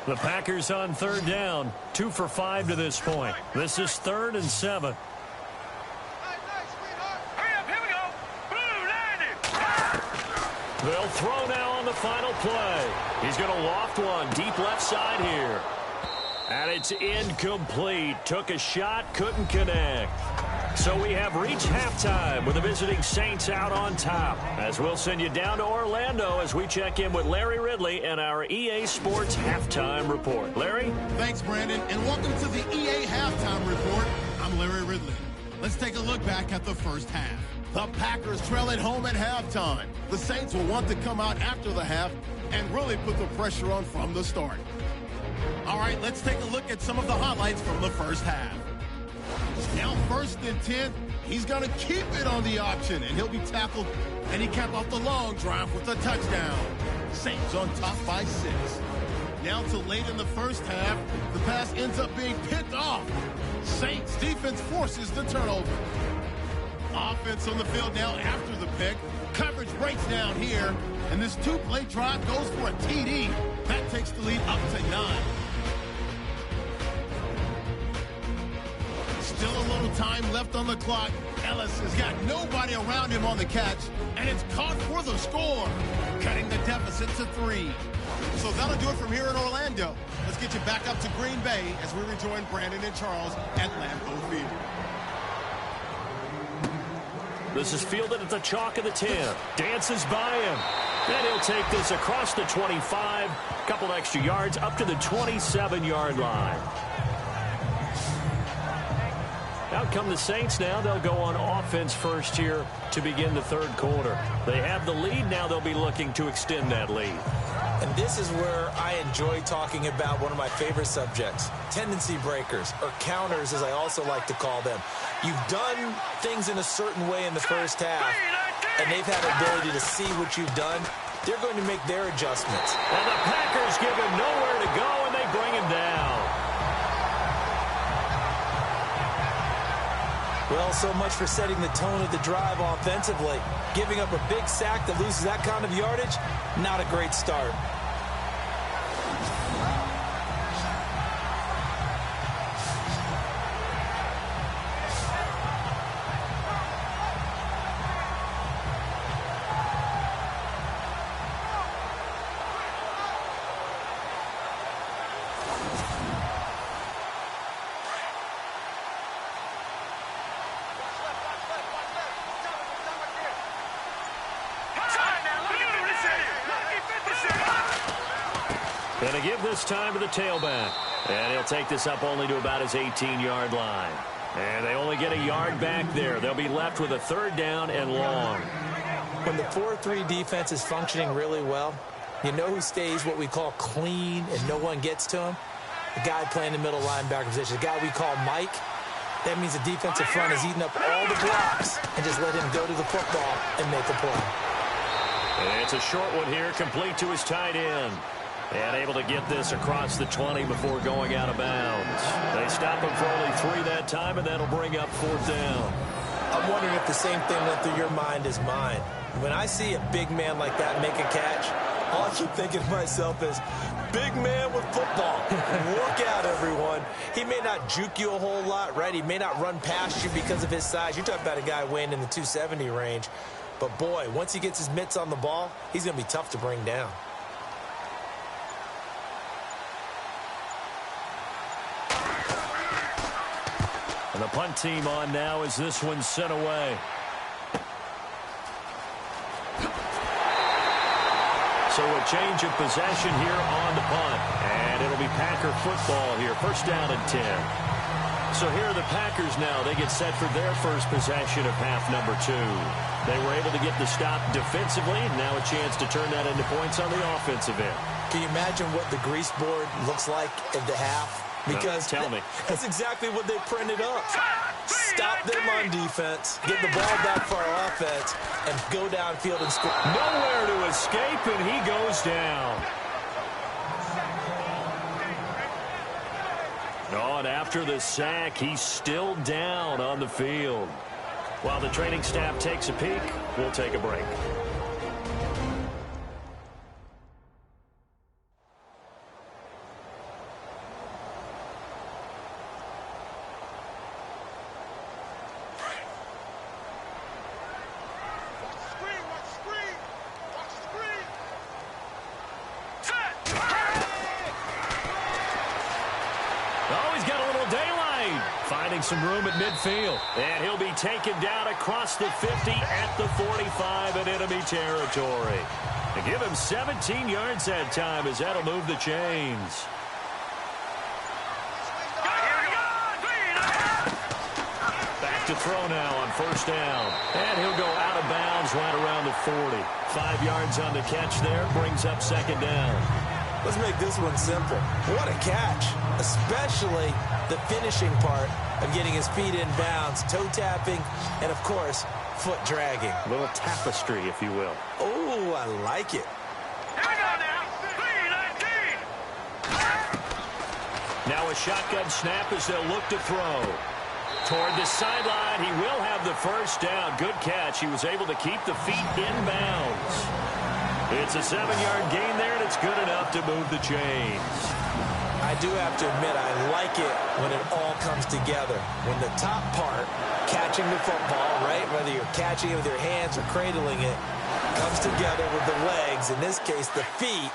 Speaker 2: The Packers on third down, 2 for 5 to this point. This is 3rd and 7. They'll throw now on the final play. He's going to loft one deep left side here. And it's incomplete. Took a shot, couldn't connect. So we have reached halftime with the visiting Saints out on top. As we'll send you down to Orlando as we check in with Larry Ridley and our EA Sports Halftime Report. Larry?
Speaker 1: Thanks, Brandon, and welcome to the EA Halftime Report. I'm Larry Ridley. Let's take a look back at the first half. The Packers trail at home at halftime. The Saints will want to come out after the half and really put the pressure on from the start. All right, let's take a look at some of the highlights from the first half. Now 1st and 10, he's going to keep it on the option, and he'll be tackled, and he capped off the long drive with a touchdown. Saints on top by 6. Now to late in the first half, the pass ends up being picked off. Saints defense forces the turnover. Offense on the field now after the pick. Coverage breaks down here, and this 2-play drive goes for a TD. That takes the lead up to 9. Still a little time left on the clock. Ellis has got nobody around him on the catch, and it's caught for the score, cutting the deficit to 3. So that'll do it from here in Orlando. Let's get you back up to Green Bay as we rejoin Brandon and Charles at Lambeau Field.
Speaker 2: This is fielded at the chalk of the 10. Dances by him. Then he'll take this across the 25. Couple extra yards up to the 27-yard line. Out come the Saints now. They'll go on offense first here to begin the third quarter. They have the lead. Now they'll be looking to extend that lead.
Speaker 3: And this is where I enjoy talking about one of my favorite subjects, tendency breakers, or counters as I also like to call them. You've done things in a certain way in the first half, and they've had the ability to see what you've done. They're going to make their adjustments.
Speaker 2: And the Packers give him nowhere to go, and they bring him down.
Speaker 3: Well, so much for setting the tone of the drive offensively. Giving up a big sack that loses that kind of yardage, not a great start.
Speaker 2: Going to give this time to the tailback. And he'll take this up only to about his 18-yard line. And they only get a yard back there. They'll be left with a 3rd down and long.
Speaker 3: When the 4-3 defense is functioning really well, you know who stays what we call clean and no one gets to him? The guy playing the middle linebacker position, the guy we call Mike. That means the defensive front is eating up all the blocks and just let him go to the football and make a play.
Speaker 2: And it's a short one here, complete to his tight end. And able to get this across the 20 before going out of bounds. They stop him for only 3 that time, and that'll bring up 4th down.
Speaker 3: I'm wondering if the same thing went through your mind as mine. When I see a big man like that make a catch, all I keep thinking to myself is, big man with football. Look out, everyone. He may not juke you a whole lot, right? He may not run past you because of his size. You're talking about a guy weighing in the 270 range. But, boy, once he gets his mitts on the ball, he's going to be tough to bring down.
Speaker 2: And the punt team on now as this one's sent away. So a change of possession here on the punt. And it'll be Packer football here. 1st down and 10. So here are the Packers now. They get set for their first possession of half number 2. They were able to get the stop defensively. And now a chance to turn that into points on the offensive end.
Speaker 3: Can you imagine what the grease board looks like at the half? Because
Speaker 2: tell me.
Speaker 3: That's exactly what they printed up. Stop them on defense, get the ball back for our offense, and go downfield and score.
Speaker 2: Nowhere to escape, and he goes down. Oh, and after the sack, he's still down on the field. While the training staff takes a peek, we'll take a break. Finding some room at midfield. And he'll be taken down across the 50 at the 45 in enemy territory. To give him 17 yards that time as that'll move the chains. Back to throw now on first down. And he'll go out of bounds right around the 40. 5 yards on the catch there. Brings up second down.
Speaker 3: Let's make this one simple. What a catch, especially the finishing part of getting his feet in bounds, toe tapping, and, of course, foot dragging.
Speaker 2: A little tapestry, if you will.
Speaker 3: Oh, I like it.
Speaker 4: Here we go now. 3-19.
Speaker 2: Now a shotgun snap as they'll look to throw. Toward the sideline, he will have the first down. Good catch. He was able to keep the feet in bounds. It's a 7-yard gain there, and it's good enough to move the chains.
Speaker 3: I do have to admit, I like it when it all comes together. When the top part, catching the football, right, whether you're catching it with your hands or cradling it, comes together with the legs. In this case, the feet,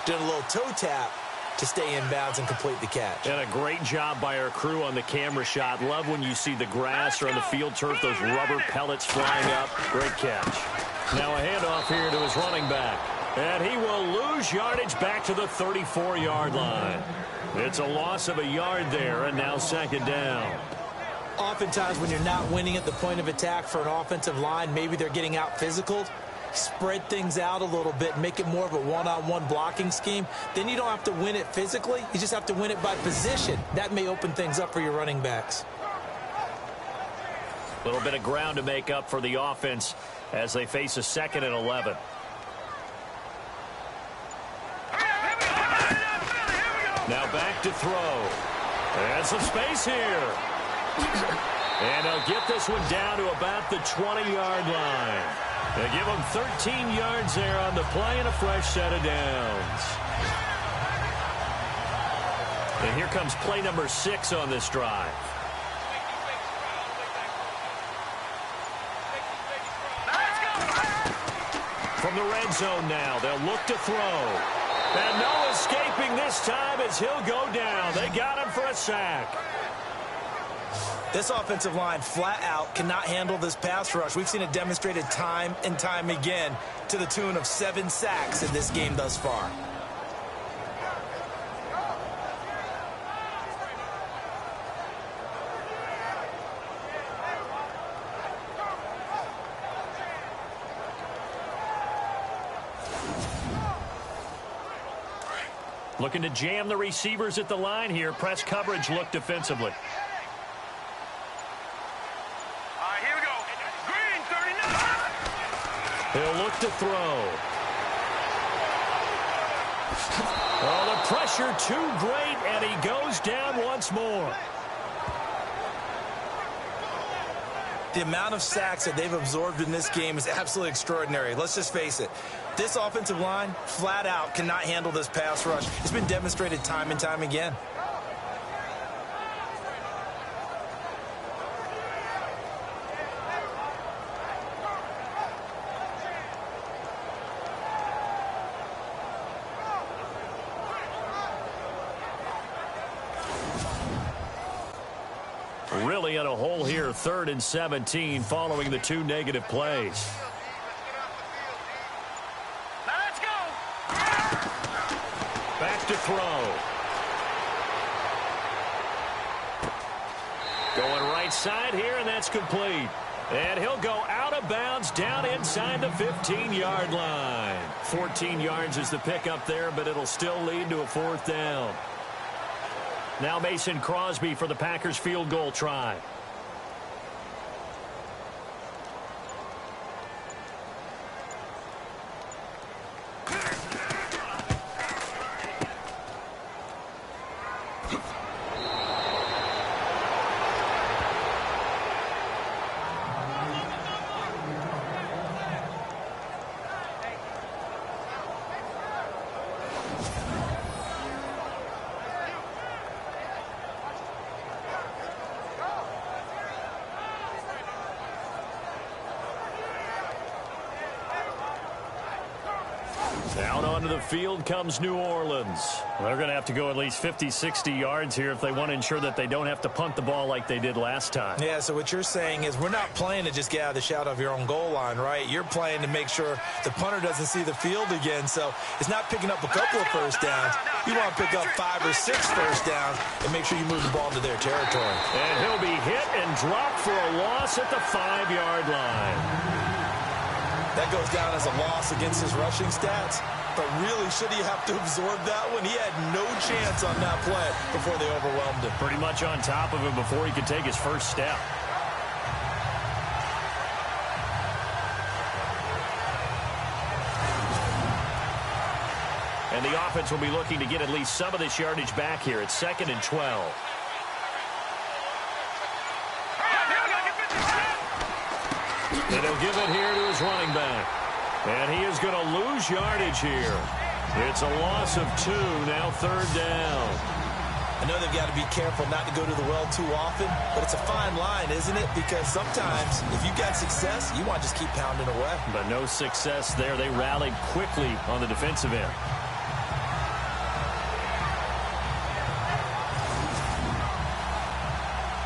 Speaker 3: did a little toe tap to stay in bounds and complete the catch.
Speaker 2: And a great job by our crew on the camera shot. Love when you see the grass or on the field turf, those rubber pellets flying up. Great catch. Now a handoff here to his running back. And he will lose yardage back to the 34-yard line. It's a loss of a yard there, and now second down.
Speaker 3: Oftentimes when you're not winning at the point of attack for an offensive line, maybe they're getting out physical, spread things out a little bit, make it more of a one-on-one blocking scheme. Then you don't have to win it physically. You just have to win it by position. That may open things up for your running backs.
Speaker 2: A little bit of ground to make up for the offense as they face a 2nd and 11. Now back to throw. And some space here. And they'll get this one down to about the 20-yard line. They give them 13 yards there on the play and a fresh set of downs. And here comes play number 6 on this drive. From the red zone now, they'll look to throw. And no escaping this time as he'll go down. They got him for a sack.
Speaker 3: This offensive line flat out cannot handle this pass rush. We've seen it demonstrated time and time again to the tune of 7 sacks in this game thus far.
Speaker 2: Looking to jam the receivers at the line here. Press coverage look defensively.
Speaker 4: Here we go. Green, 39.
Speaker 2: He'll look to throw. Oh, the pressure too great, and he goes down once more.
Speaker 3: The amount of sacks that they've absorbed in this game is absolutely extraordinary. Let's just face it. This offensive line, flat out, cannot handle this pass rush. It's been demonstrated time and time again.
Speaker 2: Really in a hole here, 3rd and 17 following the 2 negative plays.
Speaker 4: Let's go.
Speaker 2: Back to throw. Going right side here, and that's complete. And he'll go out of bounds down inside the 15-yard line. 14 yards is the pickup there, but it'll still lead to a 4th down. Now Mason Crosby for the Packers field goal try. Out onto the field comes New Orleans. They're going to have to go at least 50, 60 yards here if they want to ensure that they don't have to punt the ball like they did last time.
Speaker 3: Yeah, so what you're saying is we're not playing to just get out of the shadow of your own goal line, right? You're playing to make sure the punter doesn't see the field again. So it's not picking up a couple of first downs. You want to pick up 5 or 6 first downs and make sure you move the ball into their territory.
Speaker 2: And he'll be hit and dropped for a loss at the 5-yard line.
Speaker 3: That goes down as a loss against his rushing stats. But really, should he have to absorb that one? He had no chance on that play before they overwhelmed him.
Speaker 2: Pretty much on top of him before he could take his first step. And the offense will be looking to get at least some of this yardage back here. It's 2nd and 12. And he'll give it here to his running back. And he is going to lose yardage here. It's a loss of 2, now 3rd down.
Speaker 3: I know they've got to be careful not to go to the well too often, but it's a fine line, isn't it? Because sometimes if you've got success, you want to just keep pounding away.
Speaker 2: But no success there. They rallied quickly on the defensive end.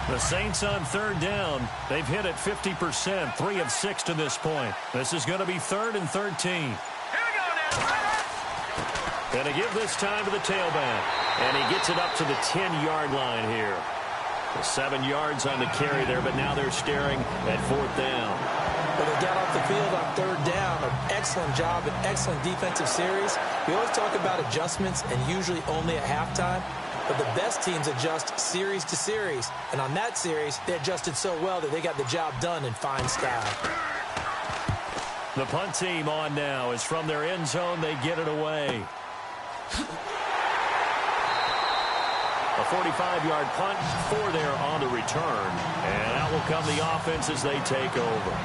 Speaker 2: The Saints on 3rd down. They've hit it 50%, 3 of 6 to this point. This is going to be 3rd and 13. And to give this time to the tailback. And he gets it up to the 10-yard line here. 7 yards on the carry there, but now they're staring at 4th down.
Speaker 3: Well, they got off the field on 3rd down. An excellent job, an excellent defensive series. We always talk about adjustments and usually only at halftime. But the best teams adjust series to series. And on that series, they adjusted so well that they got the job done in fine style.
Speaker 2: The punt team on now is from their end zone. They get it away. A 45-yard punt, 4 there on the return. And out will come the offense as they take over.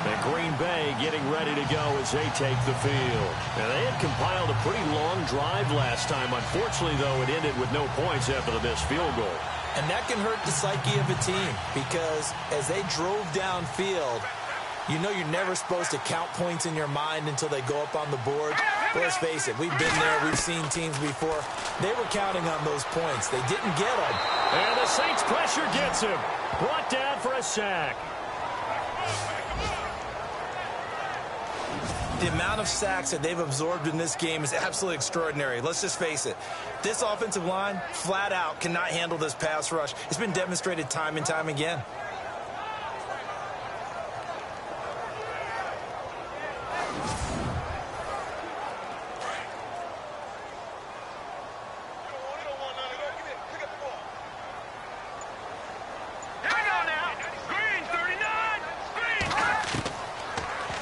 Speaker 2: And Green Bay getting ready to go as they take the field. And they had compiled a pretty long drive last time. Unfortunately, though, it ended with no points after the missed field goal.
Speaker 3: And that can hurt the psyche of a team because as they drove downfield, you know you're never supposed to count points in your mind until they go up on the board. But let's face it, we've been there. We've seen teams before. They were counting on those points. They didn't get them.
Speaker 2: And the Saints pressure gets him. Brought down for a sack.
Speaker 3: The amount of sacks that they've absorbed in this game is absolutely extraordinary. Let's just face it. This offensive line, flat out, cannot handle this pass rush. It's been demonstrated time and time again.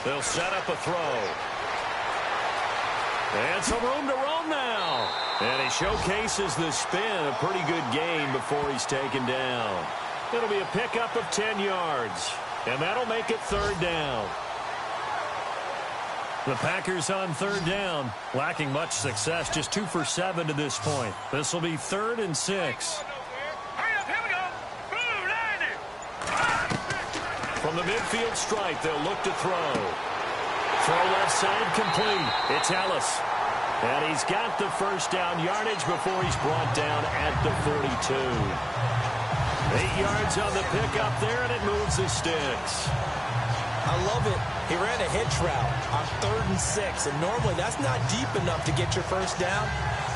Speaker 2: They'll set up a throw. And some room to roam now. And he showcases the spin. A pretty good game before he's taken down. It'll be a pickup of 10 yards. And that'll make it 3rd down. The Packers on 3rd down. Lacking much success. Just 2 for 7 to this point. This will be 3rd and 6. From the midfield stripe, they'll look to throw. Throw left side complete. It's Ellis. And he's got the first down yardage before he's brought down at the 42. 8 yards on the pickup there, and it moves the sticks.
Speaker 3: I love it. He ran a hitch route on 3rd and 6, and normally that's not deep enough to get your first down.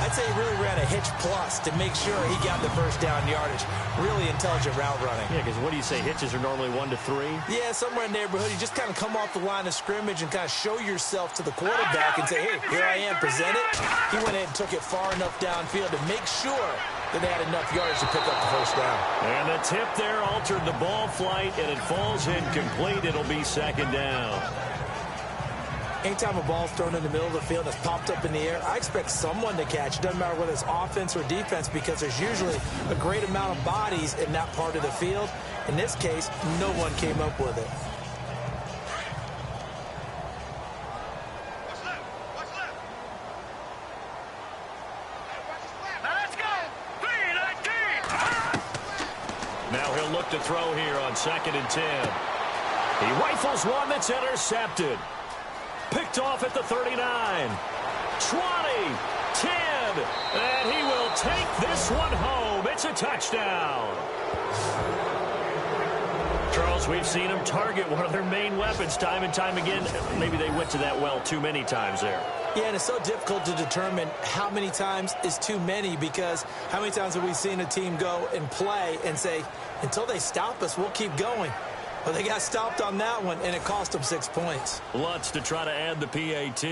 Speaker 3: I'd say he really ran a hitch plus to make sure he got the first down yardage. Really intelligent route running.
Speaker 2: Yeah, because what do you say, hitches are normally 1 to 3?
Speaker 3: Yeah, somewhere in the neighborhood. You just kind of come off the line of scrimmage and kind of show yourself to the quarterback and say, hey, here I am, present it. He went ahead and took it far enough downfield to make sure that they had enough yards to pick up the first down. And
Speaker 2: the tip there altered the ball flight, and it falls incomplete. It'll be 2nd down.
Speaker 3: Anytime a ball's thrown in the middle of the field that's popped up in the air, I expect someone to catch. It doesn't matter whether it's offense or defense because there's usually a great amount of bodies in that part of the field. In this case, no one came up with it.
Speaker 2: Now he'll look to throw here on 2nd and 10. He rifles one that's intercepted. Picked off at the 39. 20, 10, and he will take this one home. It's a touchdown. Charles, we've seen them target one of their main weapons time and time again. Maybe they went to that well too many times there.
Speaker 3: Yeah, and it's so difficult to determine how many times is too many, because how many times have we seen a team go and play and say, until they stop us, we'll keep going. Well, they got stopped on that one, and it cost them 6 points.
Speaker 2: Lutz to try to add the PAT.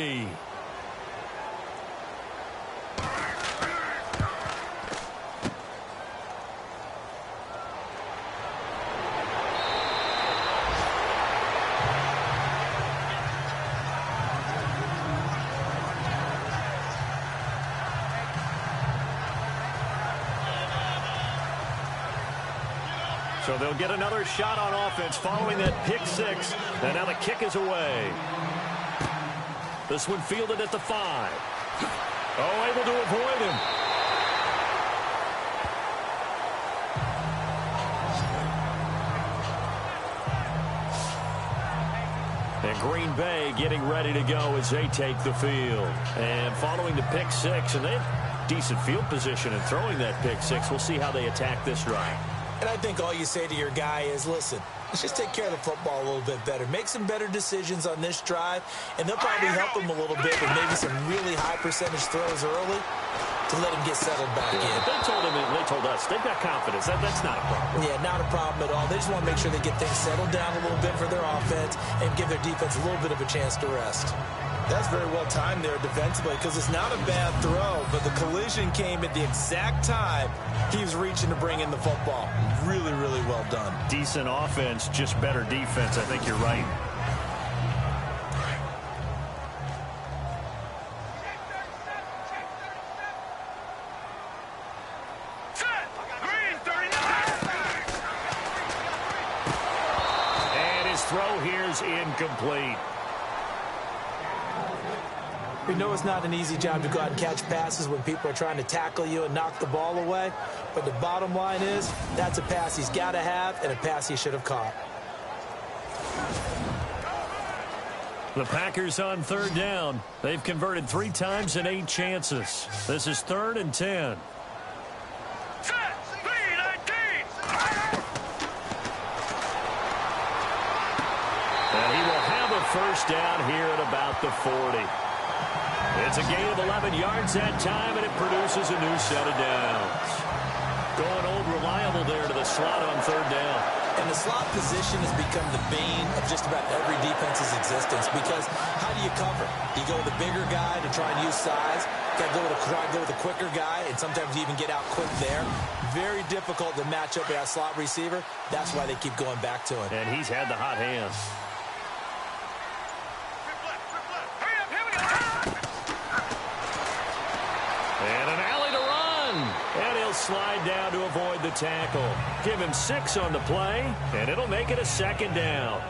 Speaker 2: So they'll get another shot on offense following that pick six. And now the kick is away. This one fielded at the 5. Oh, able to avoid him. And Green Bay getting ready to go as they take the field. And following the pick six, and they have decent field position in throwing that pick six. We'll see how they attack this drive.
Speaker 3: And I think all you say to your guy is, listen, let's just take care of the football a little bit better. Make some better decisions on this drive, and they'll probably help him a little bit with maybe some really high percentage throws early to let him get settled back in.
Speaker 2: They told us they've got confidence. That's not a problem.
Speaker 3: Yeah, not a problem at all. They just want to make sure they get things settled down a little bit for their offense and give their defense a little bit of a chance to rest. That's very well timed there defensively, because it's not a bad throw, but the collision came at the exact time he was reaching to bring in the football. Really, really well done.
Speaker 2: Decent offense, just better defense. I think you're right.
Speaker 4: Green 39.
Speaker 2: And his throw here's incomplete.
Speaker 3: We know it's not an easy job to go out and catch passes when people are trying to tackle you and knock the ball away. But the bottom line is, that's a pass he's got to have and a pass he should have caught.
Speaker 2: The Packers on third down. They've converted 3 times in 8 chances. This is 3rd and 10.
Speaker 4: Set. Green 19.
Speaker 2: And he will have a first down here at about the 40. It's a gain of 11 yards that time, and it produces a new set of downs. Going old reliable there to the slot on third down.
Speaker 3: And the slot position has become the bane of just about every defense's existence, because how do you cover? You go with a bigger guy to try and use size. Got to try and go with a quicker guy, and sometimes you even get out quick there. Very difficult to match up with that slot receiver. That's why they keep going back to him.
Speaker 2: And he's had the hot hand. And an alley to run. And he'll slide down to avoid the tackle. Give him 6 on the play, and it'll make it a 2nd down.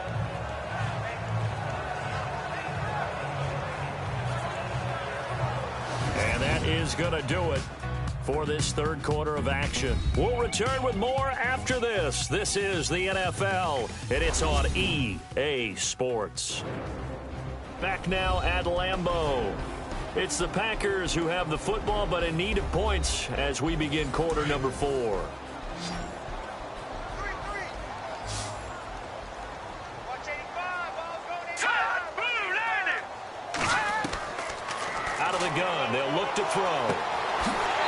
Speaker 2: And that is going to do it for this third quarter of action. We'll return with more after this. This is the NFL, and it's on EA Sports. Back now at Lambeau. It's the Packers who have the football, but in need of points as we begin quarter number 4. Out of the gun, they'll look to throw.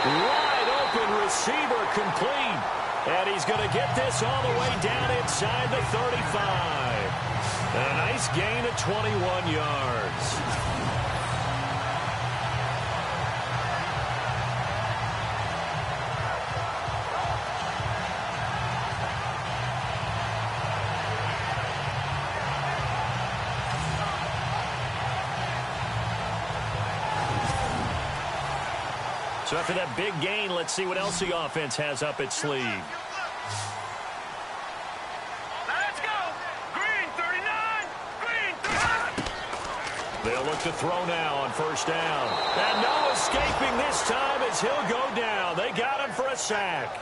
Speaker 2: Wide open receiver complete. And he's going to get this all the way down inside the 35. A nice gain of 21 yards. So after that big gain, let's see what else the offense has up its sleeve.
Speaker 4: Let's go. Green 39. Green 39.
Speaker 2: They'll look to throw now on first down. And no escaping this time as he'll go down. They got him for a sack.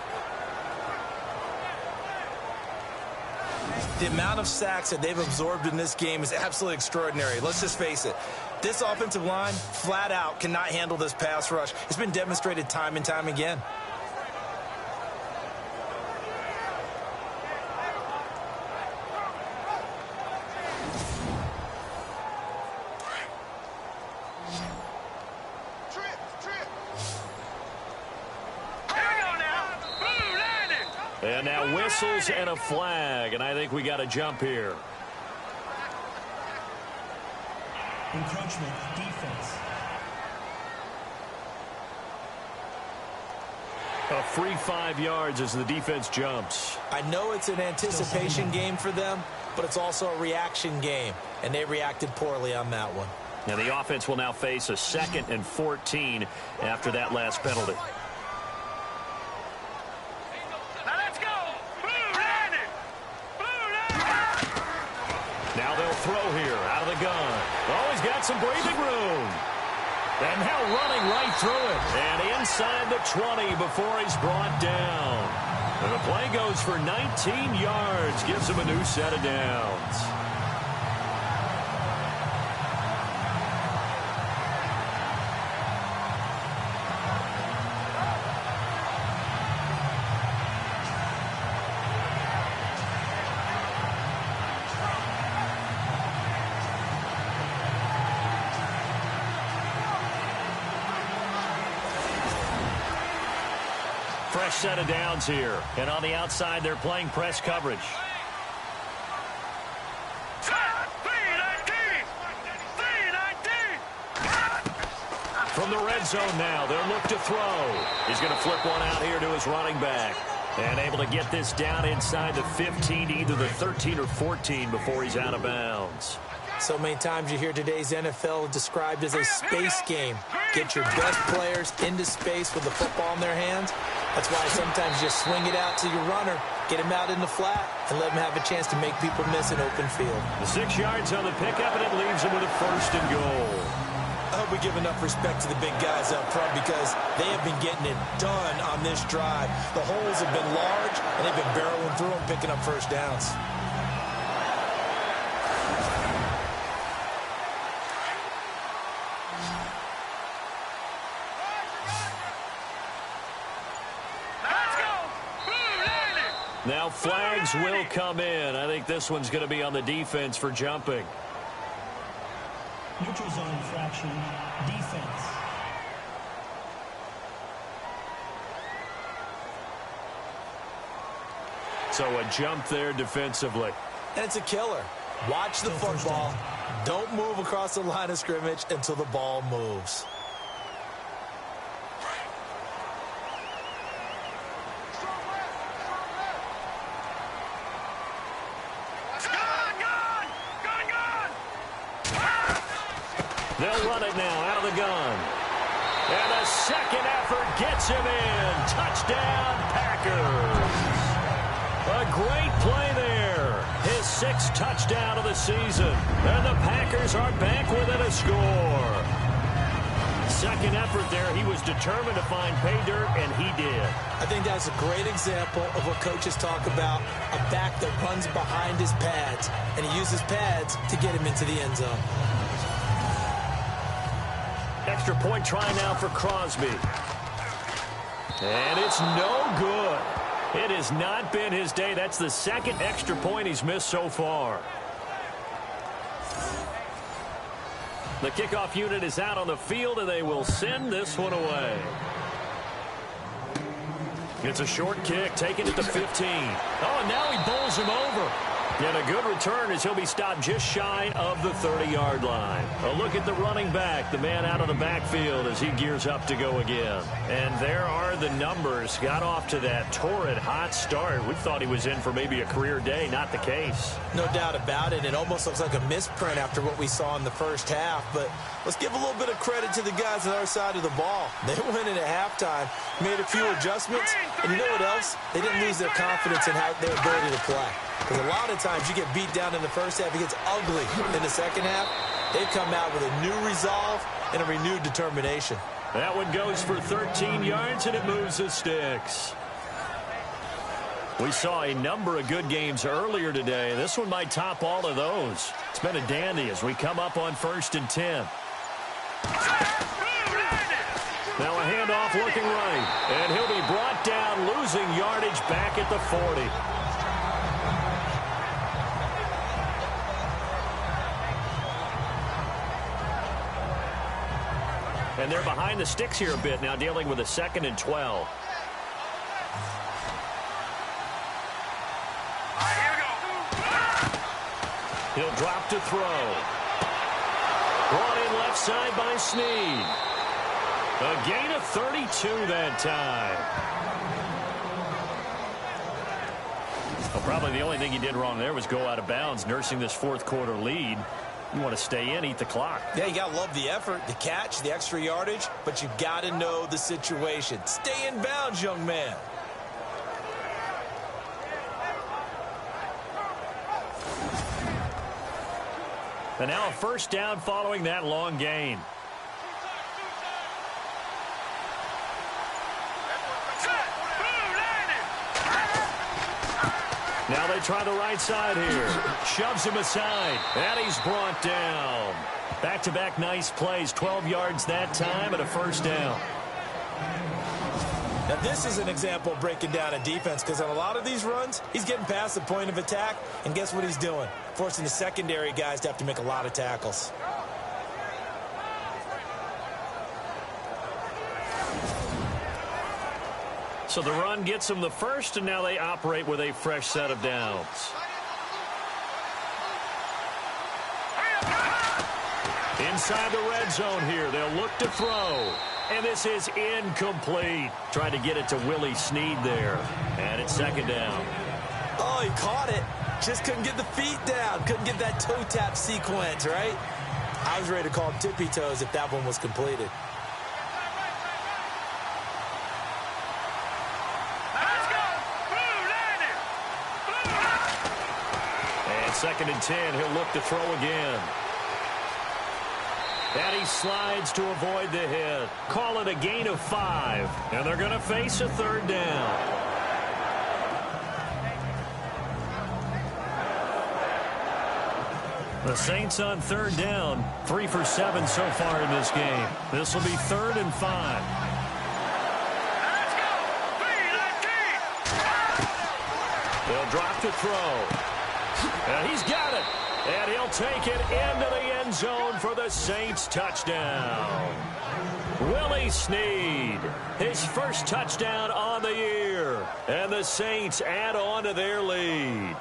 Speaker 3: The amount of sacks that they've absorbed in this game is absolutely extraordinary. Let's just face it. This offensive line, flat out, cannot handle this pass rush. It's been demonstrated time and time again.
Speaker 2: And now whistles and a flag, and I think we got a jump here.
Speaker 6: Encroachment defense.
Speaker 2: A free 5 yards as the defense jumps.
Speaker 3: I know it's an anticipation game for them, but it's also a reaction game, and they reacted poorly on that one.
Speaker 2: And the offense will now face a 2nd and 14 after that last penalty. Now they'll throw here out of the gun. Oh, he's got some breathing room. And now running right through it. And inside the 20 before he's brought down. And the play goes for 19 yards. Gives him a new set of downs. Fresh set of downs here. And on the outside, they're playing press coverage. From the red zone now, they'll look to throw. He's going to flip one out here to his running back. And able to get this down inside the 15, either the 13 or 14 before he's out of bounds.
Speaker 3: So many times you hear today's NFL described as a space game. Get your best players into space with the football in their hands. That's why sometimes you just swing it out to your runner, get him out in the flat, and let him have a chance to make people miss an open field.
Speaker 2: The 6 yards on the pickup, and it leaves him with a 1st and goal.
Speaker 3: I hope we give enough respect to the big guys up front because they have been getting it done on this drive. The holes have been large, and they've been barreling through them, picking up 1st downs.
Speaker 2: Now flags will come in. I think this one's going to be on the defense for jumping.
Speaker 6: Neutral zone infraction, defense.
Speaker 2: So a jump there defensively.
Speaker 3: And it's a killer. Watch the football. Don't move across the line of scrimmage until the ball moves.
Speaker 2: They'll run it now out of the gun. And a second effort gets him in. Touchdown, Packers. A great play there. His 6th touchdown of the season. And the Packers are back within a score. Second effort there. He was determined to find pay dirt, and he did.
Speaker 3: I think that's a great example of what coaches talk about, a back that runs behind his pads, and he uses pads to get him into the end zone.
Speaker 2: Extra point try now for Crosby. And it's no good. It has not been his day. That's the 2nd extra point he's missed so far. The kickoff unit is out on the field, and they will send this one away. It's a short kick, taken at the 15. Oh, and now he bowls him over. And a good return as he'll be stopped just shy of the 30-yard line. A look at the running back, the man out of the backfield as he gears up to go again. And there are the numbers. Got off to that torrid hot start. We thought he was in for maybe a career day. Not the case.
Speaker 3: No doubt about it. It almost looks like a misprint after what we saw in the first half. But let's give a little bit of credit to the guys on our side of the ball. They went in at halftime, made a few adjustments, and you know what else? They didn't lose their confidence in their ability to play. Because a lot of times you get beat down in the first half, it gets ugly in the second half. They've come out with a new resolve and a renewed determination.
Speaker 2: That one goes for 13 yards, and it moves the sticks. We saw a number of good games earlier today. This one might top all of those. It's been a dandy as we come up on 1st and 10. Now a handoff looking right. And he'll be brought down, losing yardage back at the 40. And they're behind the sticks here a bit now, dealing with a 2nd and 12. He'll drop to throw. Brought in left side by Snead. A gain of 32 that time. Well, probably the only thing he did wrong there was go out of bounds, nursing this 4th quarter lead. You want to stay in, eat the clock.
Speaker 3: Yeah, you got to love the effort, the catch, the extra yardage, but you got to know the situation. Stay in bounds, young man.
Speaker 2: And now a 1st down following that long gain. Now they try the right side here. Shoves him aside. And he's brought down. Back-to-back nice plays. 12 yards that time and a 1st down.
Speaker 3: Now, this is an example of breaking down a defense because on a lot of these runs, he's getting past the point of attack, and guess what he's doing? Forcing the secondary guys to have to make a lot of tackles.
Speaker 2: So the run gets them the 1st, and now they operate with a fresh set of downs. Inside the red zone here, they'll look to throw. And this is incomplete. Trying to get it to Willie Snead there. And it's 2nd down.
Speaker 3: Oh, he caught it. Just couldn't get the feet down. Couldn't get that toe tap sequence, right? I was ready to call him tippy toes if that one was completed.
Speaker 2: And 2nd and 10, he'll look to throw again. And he slides to avoid the hit. Call it a gain of 5. And they're going to face a 3rd down. The Saints on 3rd down. 3 for 7 so far in this game. This will be 3rd and 5. They'll drop to throw. And he's got it. And he'll take it into the end zone for the Saints touchdown. Willie Snead, his 1st touchdown on the year. And the Saints add on to their lead.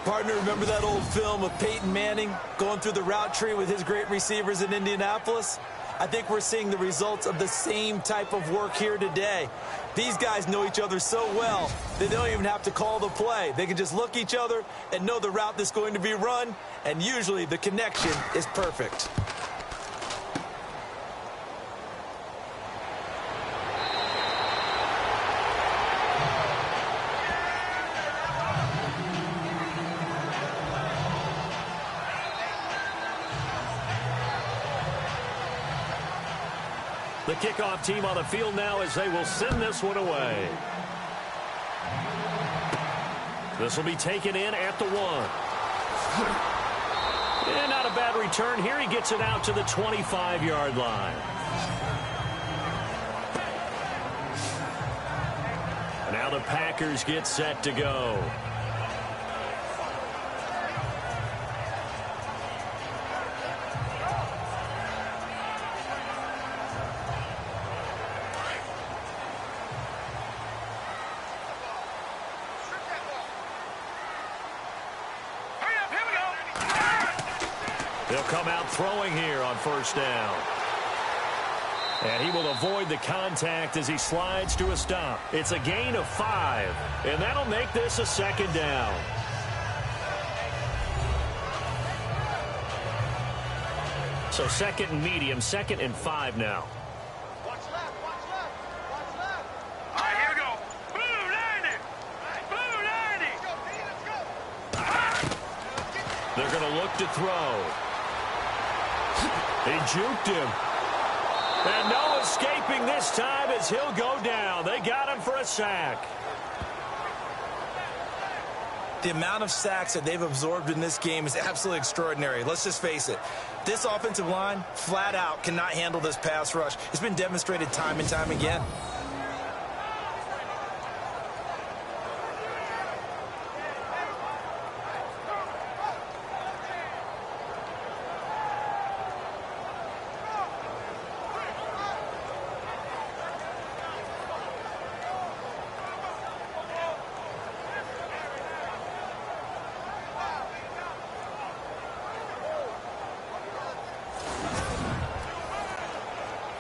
Speaker 3: Partner, remember that old film of Peyton Manning going through the route tree with his great receivers in Indianapolis? I think we're seeing the results of the same type of work here today. These guys know each other so well that they don't even have to call the play. They can just look each other and know the route that's going to be run, and usually the connection is perfect.
Speaker 2: The kickoff team on the field now as they will send this one away. This will be taken in at the 1. And not a bad return here. He gets it out to the 25-yard line. Now the Packers get set to go. They'll come out throwing here on 1st down. And he will avoid the contact as he slides to a stop. It's a gain of 5, and that'll make this a 2nd down. So 2nd and medium, 2nd and 5 now.
Speaker 4: Watch left, watch left, watch left. All right, here we go. Blue 90. Blue 90. Let's go.
Speaker 2: They're going to look to throw. They juked him. And no escaping this time as he'll go down. They got him for a sack.
Speaker 3: The amount of sacks that they've absorbed in this game is absolutely extraordinary. Let's just face it. This offensive line, flat out, cannot handle this pass rush. It's been demonstrated time and time again.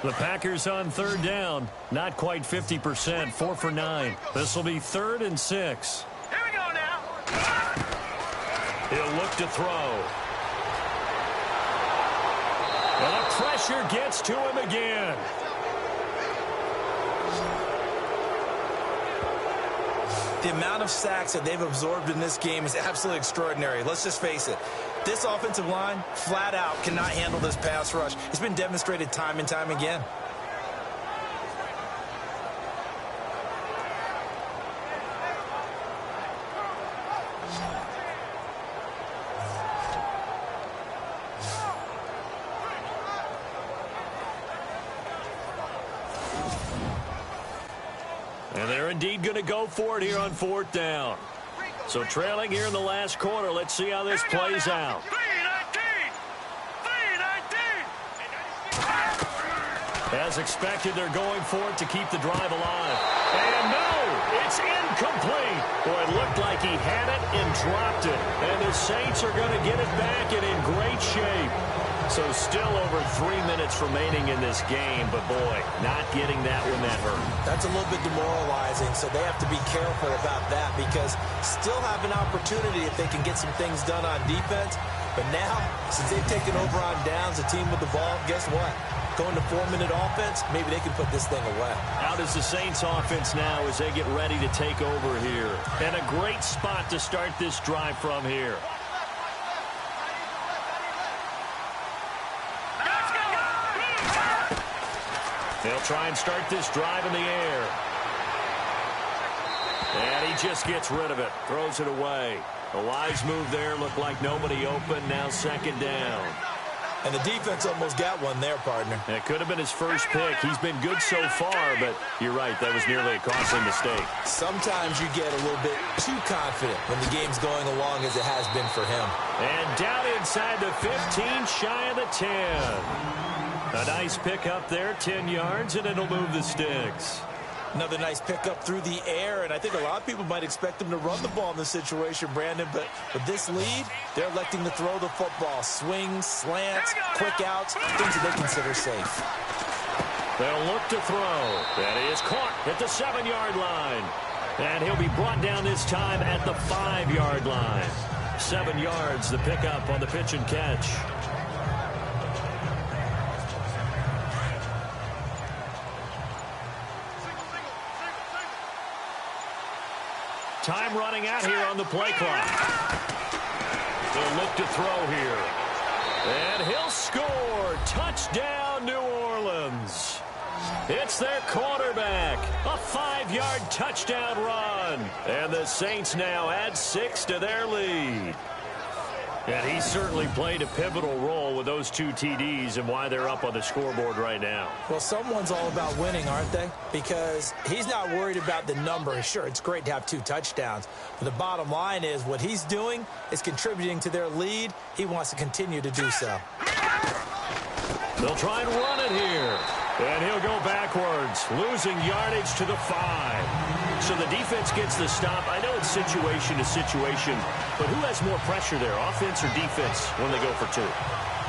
Speaker 2: The Packers on third down. Not quite 50%, 4 for 9. This will be 3rd and 6.
Speaker 4: Here we go now.
Speaker 2: He'll look to throw. And the pressure gets to him again.
Speaker 3: The amount of sacks that they've absorbed in this game is absolutely extraordinary. Let's just face it. This offensive line, flat out, cannot handle this pass rush. It's been demonstrated time and time again.
Speaker 2: And they're indeed going to go for it here on 4th down. So trailing here in the last quarter. Let's see how this plays out.
Speaker 4: 3-19.
Speaker 2: As expected, they're going for it to keep the drive alive. And no, it's incomplete. Boy, it looked like he had it and dropped it. And the Saints are going to get it back and in great shape. So still over 3 minutes remaining in this game, but boy, not getting that one that hurt.
Speaker 3: That's a little bit demoralizing, so they have to be careful about that because still have an opportunity if they can get some things done on defense. But now, since they've taken over on downs, the team with the ball, guess what? Going to 4-minute offense, maybe they can put this thing away.
Speaker 2: Out is the Saints offense now as they get ready to take over here. And a great spot to start this drive from here. They'll try and start this drive in the air. And he just gets rid of it. Throws it away. A wise move there. Looked like nobody open. Now 2nd down.
Speaker 3: And the defense almost got one there, partner.
Speaker 2: It could have been his first pick. He's been good so far, but you're right. That was nearly a costly mistake.
Speaker 3: Sometimes you get a little bit too confident when the game's going along as it has been for him.
Speaker 2: And down inside the 15, shy of the 10. A nice pickup there, 10 yards, and it'll move the sticks.
Speaker 3: Another nice pickup through the air, and I think a lot of people might expect them to run the ball in this situation, Brandon, but with this lead, they're electing to throw the football. Swings, slants, quick outs, things that they consider safe.
Speaker 2: They'll look to throw. That is caught at the 7-yard line. And he'll be brought down this time at the 5-yard line. 7 yards, the pickup on the pitch and catch. Time running out here on the play clock. They'll look to throw here. And he'll score. Touchdown, New Orleans. It's their quarterback. A 5-yard touchdown run. And the Saints now add 6 to their lead. And he certainly played a pivotal role with those 2 TDs and why they're up on the scoreboard right now.
Speaker 3: Well, someone's all about winning, aren't they? Because he's not worried about the number. Sure, it's great to have 2 touchdowns. But the bottom line is what he's doing is contributing to their lead. He wants to continue to do so.
Speaker 2: They'll try and run it here. And he'll go backwards, losing yardage to the 5. So the defense gets the stop. I know it's situation to situation, but who has more pressure there, offense or defense, when they go for 2?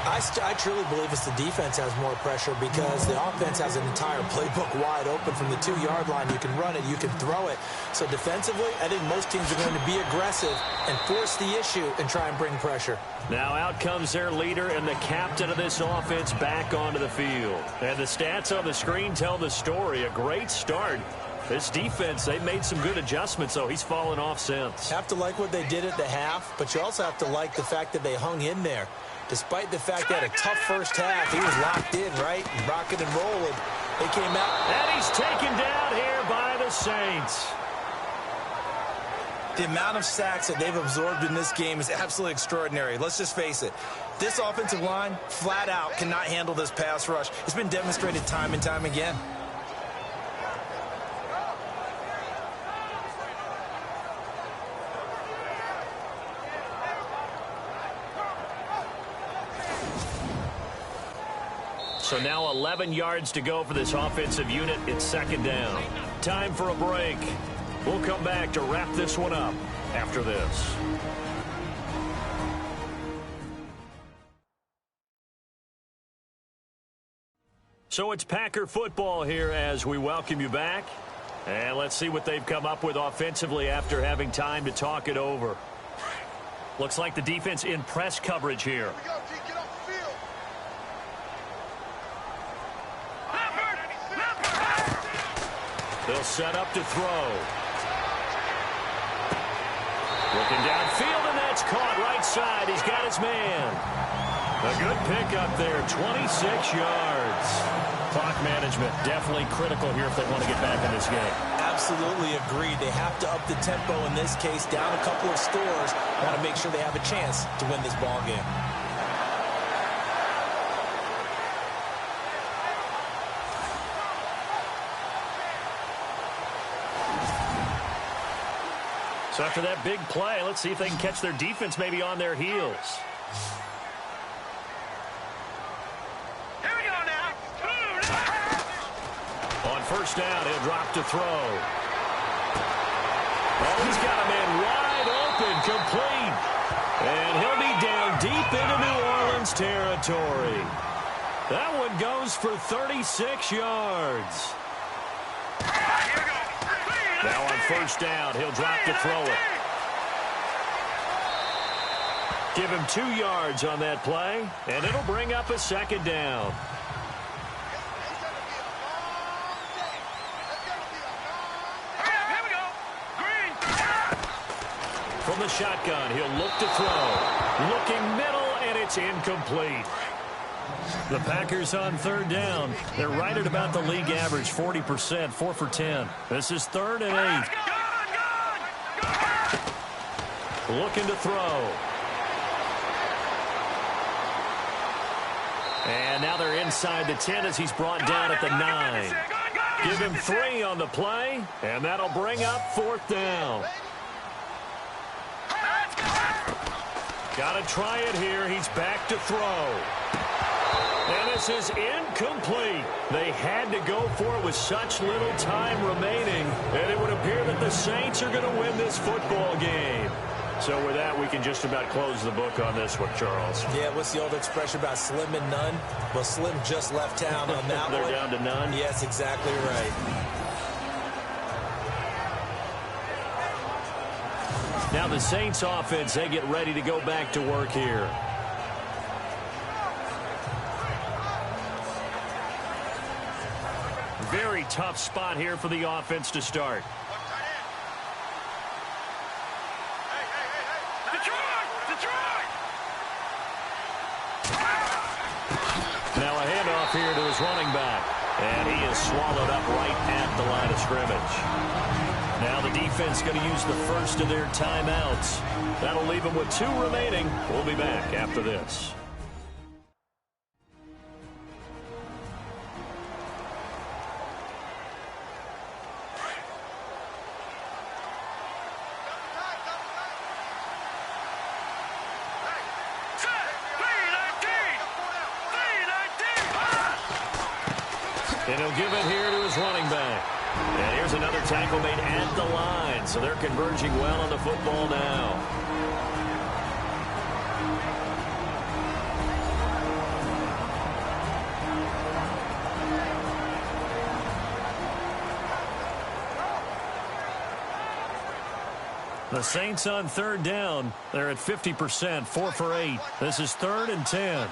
Speaker 3: I truly believe it's the defense has more pressure because the offense has an entire playbook wide open from the 2-yard line. You can run it, you can throw it. So defensively, I think most teams are going to be aggressive and force the issue and try and bring pressure.
Speaker 2: Now out comes their leader and the captain of this offense back onto the field. And the stats on the screen tell the story. A great start. This defense, they've made some good adjustments, so he's fallen off since.
Speaker 3: Have to like what they did at the half, but you also have to like the fact that they hung in there. Despite the fact they had a tough first half, he was locked in, right? Rocking and rolling. They came out.
Speaker 2: And he's taken down here by the Saints.
Speaker 3: The amount of sacks that they've absorbed in this game is absolutely extraordinary. Let's just face it. This offensive line, flat out, cannot handle this pass rush. It's been demonstrated time and time again.
Speaker 2: So now 11 yards to go for this offensive unit. It's second down. Time for a break. We'll come back to wrap this one up after this. So it's Packer football here as we welcome you back. And let's see what they've come up with offensively after having time to talk it over. Looks like the defense in press coverage here. They'll set up to throw. Looking downfield, and that's caught right side. He's got his man. A good pickup there, 26 yards. Clock management definitely critical here if they want to get back in this game.
Speaker 3: Absolutely agreed. They have to up the tempo in this case, down a couple of scores. Want to make sure they have a chance to win this ball game.
Speaker 2: So after that big play, let's see if they can catch their defense maybe on their heels.
Speaker 4: Here we go now.
Speaker 2: On first down, he'll drop to throw. Oh, he's got a man wide open, complete. And he'll be down deep into New Orleans territory. That one goes for 36 yards. Now on first down, he'll drop to throw it. Give him 2 yards on that play, and it'll bring up a second down. From the shotgun, he'll look to throw. Looking middle, and it's incomplete. The Packers on third down. They're right at about the league average, 40%, 4 for 10. This is 3rd and 8. Looking to throw. And now they're inside the 10 as he's brought down at the 9. Give him 3 on the play, and that'll bring up 4th down. Got to try it here. He's back to throw. And this is incomplete. They had to go for it with such little time remaining, and it would appear that the Saints are going to win this football game. So with that, we can just about close the book on this one, Charles.
Speaker 3: Yeah, what's the old expression about slim and none? Well, Slim just left town on that
Speaker 2: They're
Speaker 3: one.
Speaker 2: down to none?
Speaker 3: Yes, exactly right.
Speaker 2: Now the Saints offense, they get ready to go back to work here. Very tough spot here for the offense to start. Now a handoff here to his running back. And he is swallowed up right at the line of scrimmage. Now the defense going to use the first of their timeouts. That'll leave them with 2 remaining. We'll be back after this. And he'll give it here to his running back. And here's another tackle made at the line. So they're converging well on the football now. The Saints on third down. They're at 50%, 4 for 8. This is 3rd and 10.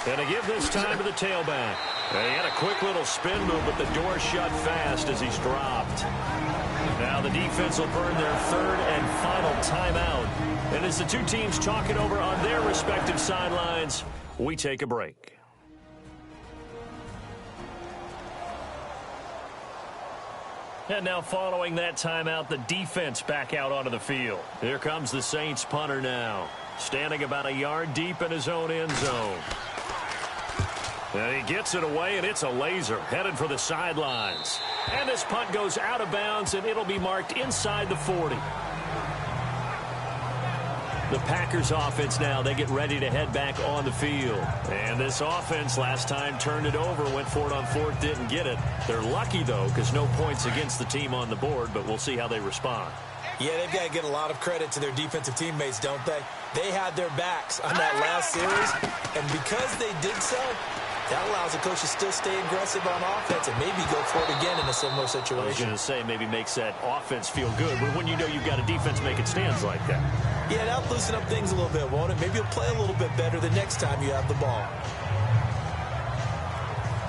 Speaker 2: And to give this time to the tailback. And he had a quick little spin move, but the door shut fast as he's dropped. Now the defense will burn their 3rd and final timeout. And as the 2 teams talk it over on their respective sidelines, we take a break. And now following that timeout, the defense back out onto the field. Here comes the Saints punter now. Standing about a yard deep in his own end zone. And he gets it away, and it's a laser headed for the sidelines. And this punt goes out of bounds, and it'll be marked inside the 40. The Packers offense now, they get ready to head back on the field. And this offense last time turned it over, went for it on fourth, didn't get it. They're lucky, though, because no points against the team on the board, but we'll see how they respond.
Speaker 3: Yeah, they've got to get a lot of credit to their defensive teammates, don't they? They had their backs on that last series, and because they did so, that allows the coach to still stay aggressive on offense and maybe go for it again in a similar situation.
Speaker 2: I was going to say maybe makes that offense feel good, but when you know you've got a defense making stands like that.
Speaker 3: Yeah, that'll loosen up things a little bit, won't it? Maybe you'll play a little bit better the next time you have the ball.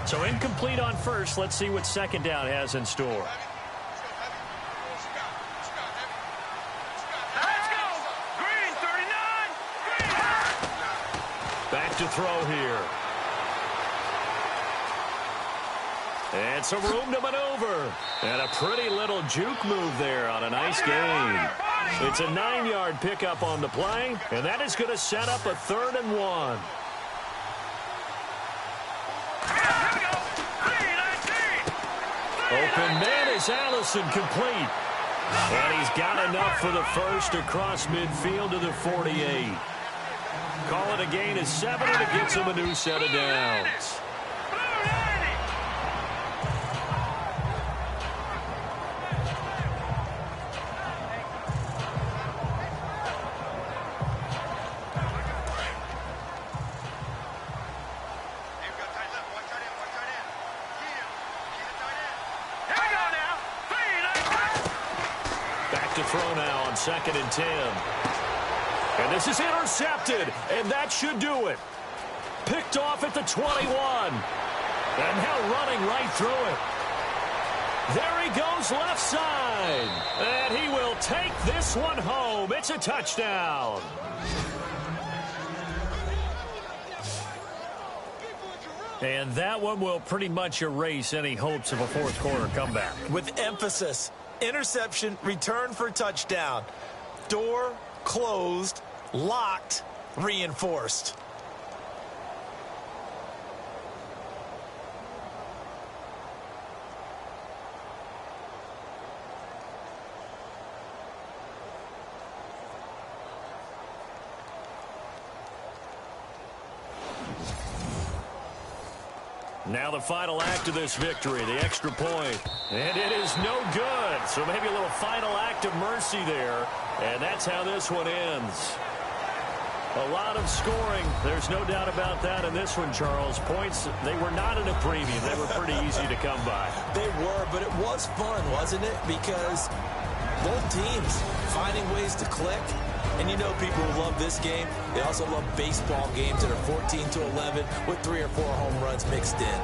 Speaker 2: So incomplete on first. Let's see what second down has in store.
Speaker 4: Let's go! Green, 39! Green!
Speaker 2: Back to throw here. And some room to maneuver. And a pretty little juke move there on a nice gain. It's a 9-yard pickup on the play, and that is going to set up a 3rd and 1. Open man is Allison, complete. And he's got enough for the first across midfield to the 48. Call it a gain of 7, and it gets him a new set of downs. Throw now on 2nd and 10. And this is intercepted, and that should do it. Picked off at the 21. And now running right through it. There he goes left side. And he will take this one home. It's a touchdown. And that one will pretty much erase any hopes of a fourth quarter comeback.
Speaker 3: With emphasis. Interception, return for touchdown. Door closed, locked, reinforced.
Speaker 2: Now the final act of this victory, the extra point. And it is no good. So maybe a little final act of mercy there. And that's how this one ends. A lot of scoring. There's no doubt about that in this one, Charles. Points, they were not in a premium. They were pretty easy to come by.
Speaker 3: They were, but it was fun, wasn't it? Because both teams finding ways to click. And you know people who love this game, they also love baseball games that are 14-11 with 3 or 4 home runs mixed in.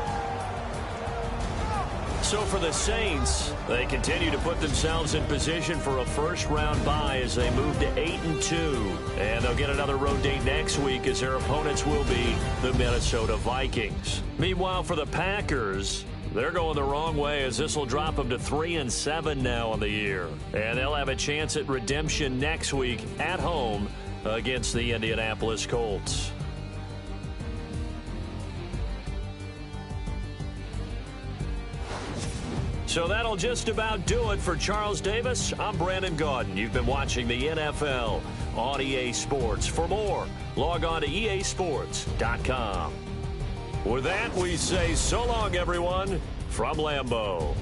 Speaker 2: So for the Saints, they continue to put themselves in position for a first-round bye as they move to 8-2. And they'll get another road date next week as their opponents will be the Minnesota Vikings. Meanwhile, for the Packers, they're going the wrong way as this will drop them to 3-7 now on the year. And they'll have a chance at redemption next week at home against the Indianapolis Colts. So that'll just about do it for Charles Davis. I'm Brandon Gaudin. You've been watching the NFL on EA Sports. For more, log on to easports.com. With that, we say so long, everyone, from Lambeau.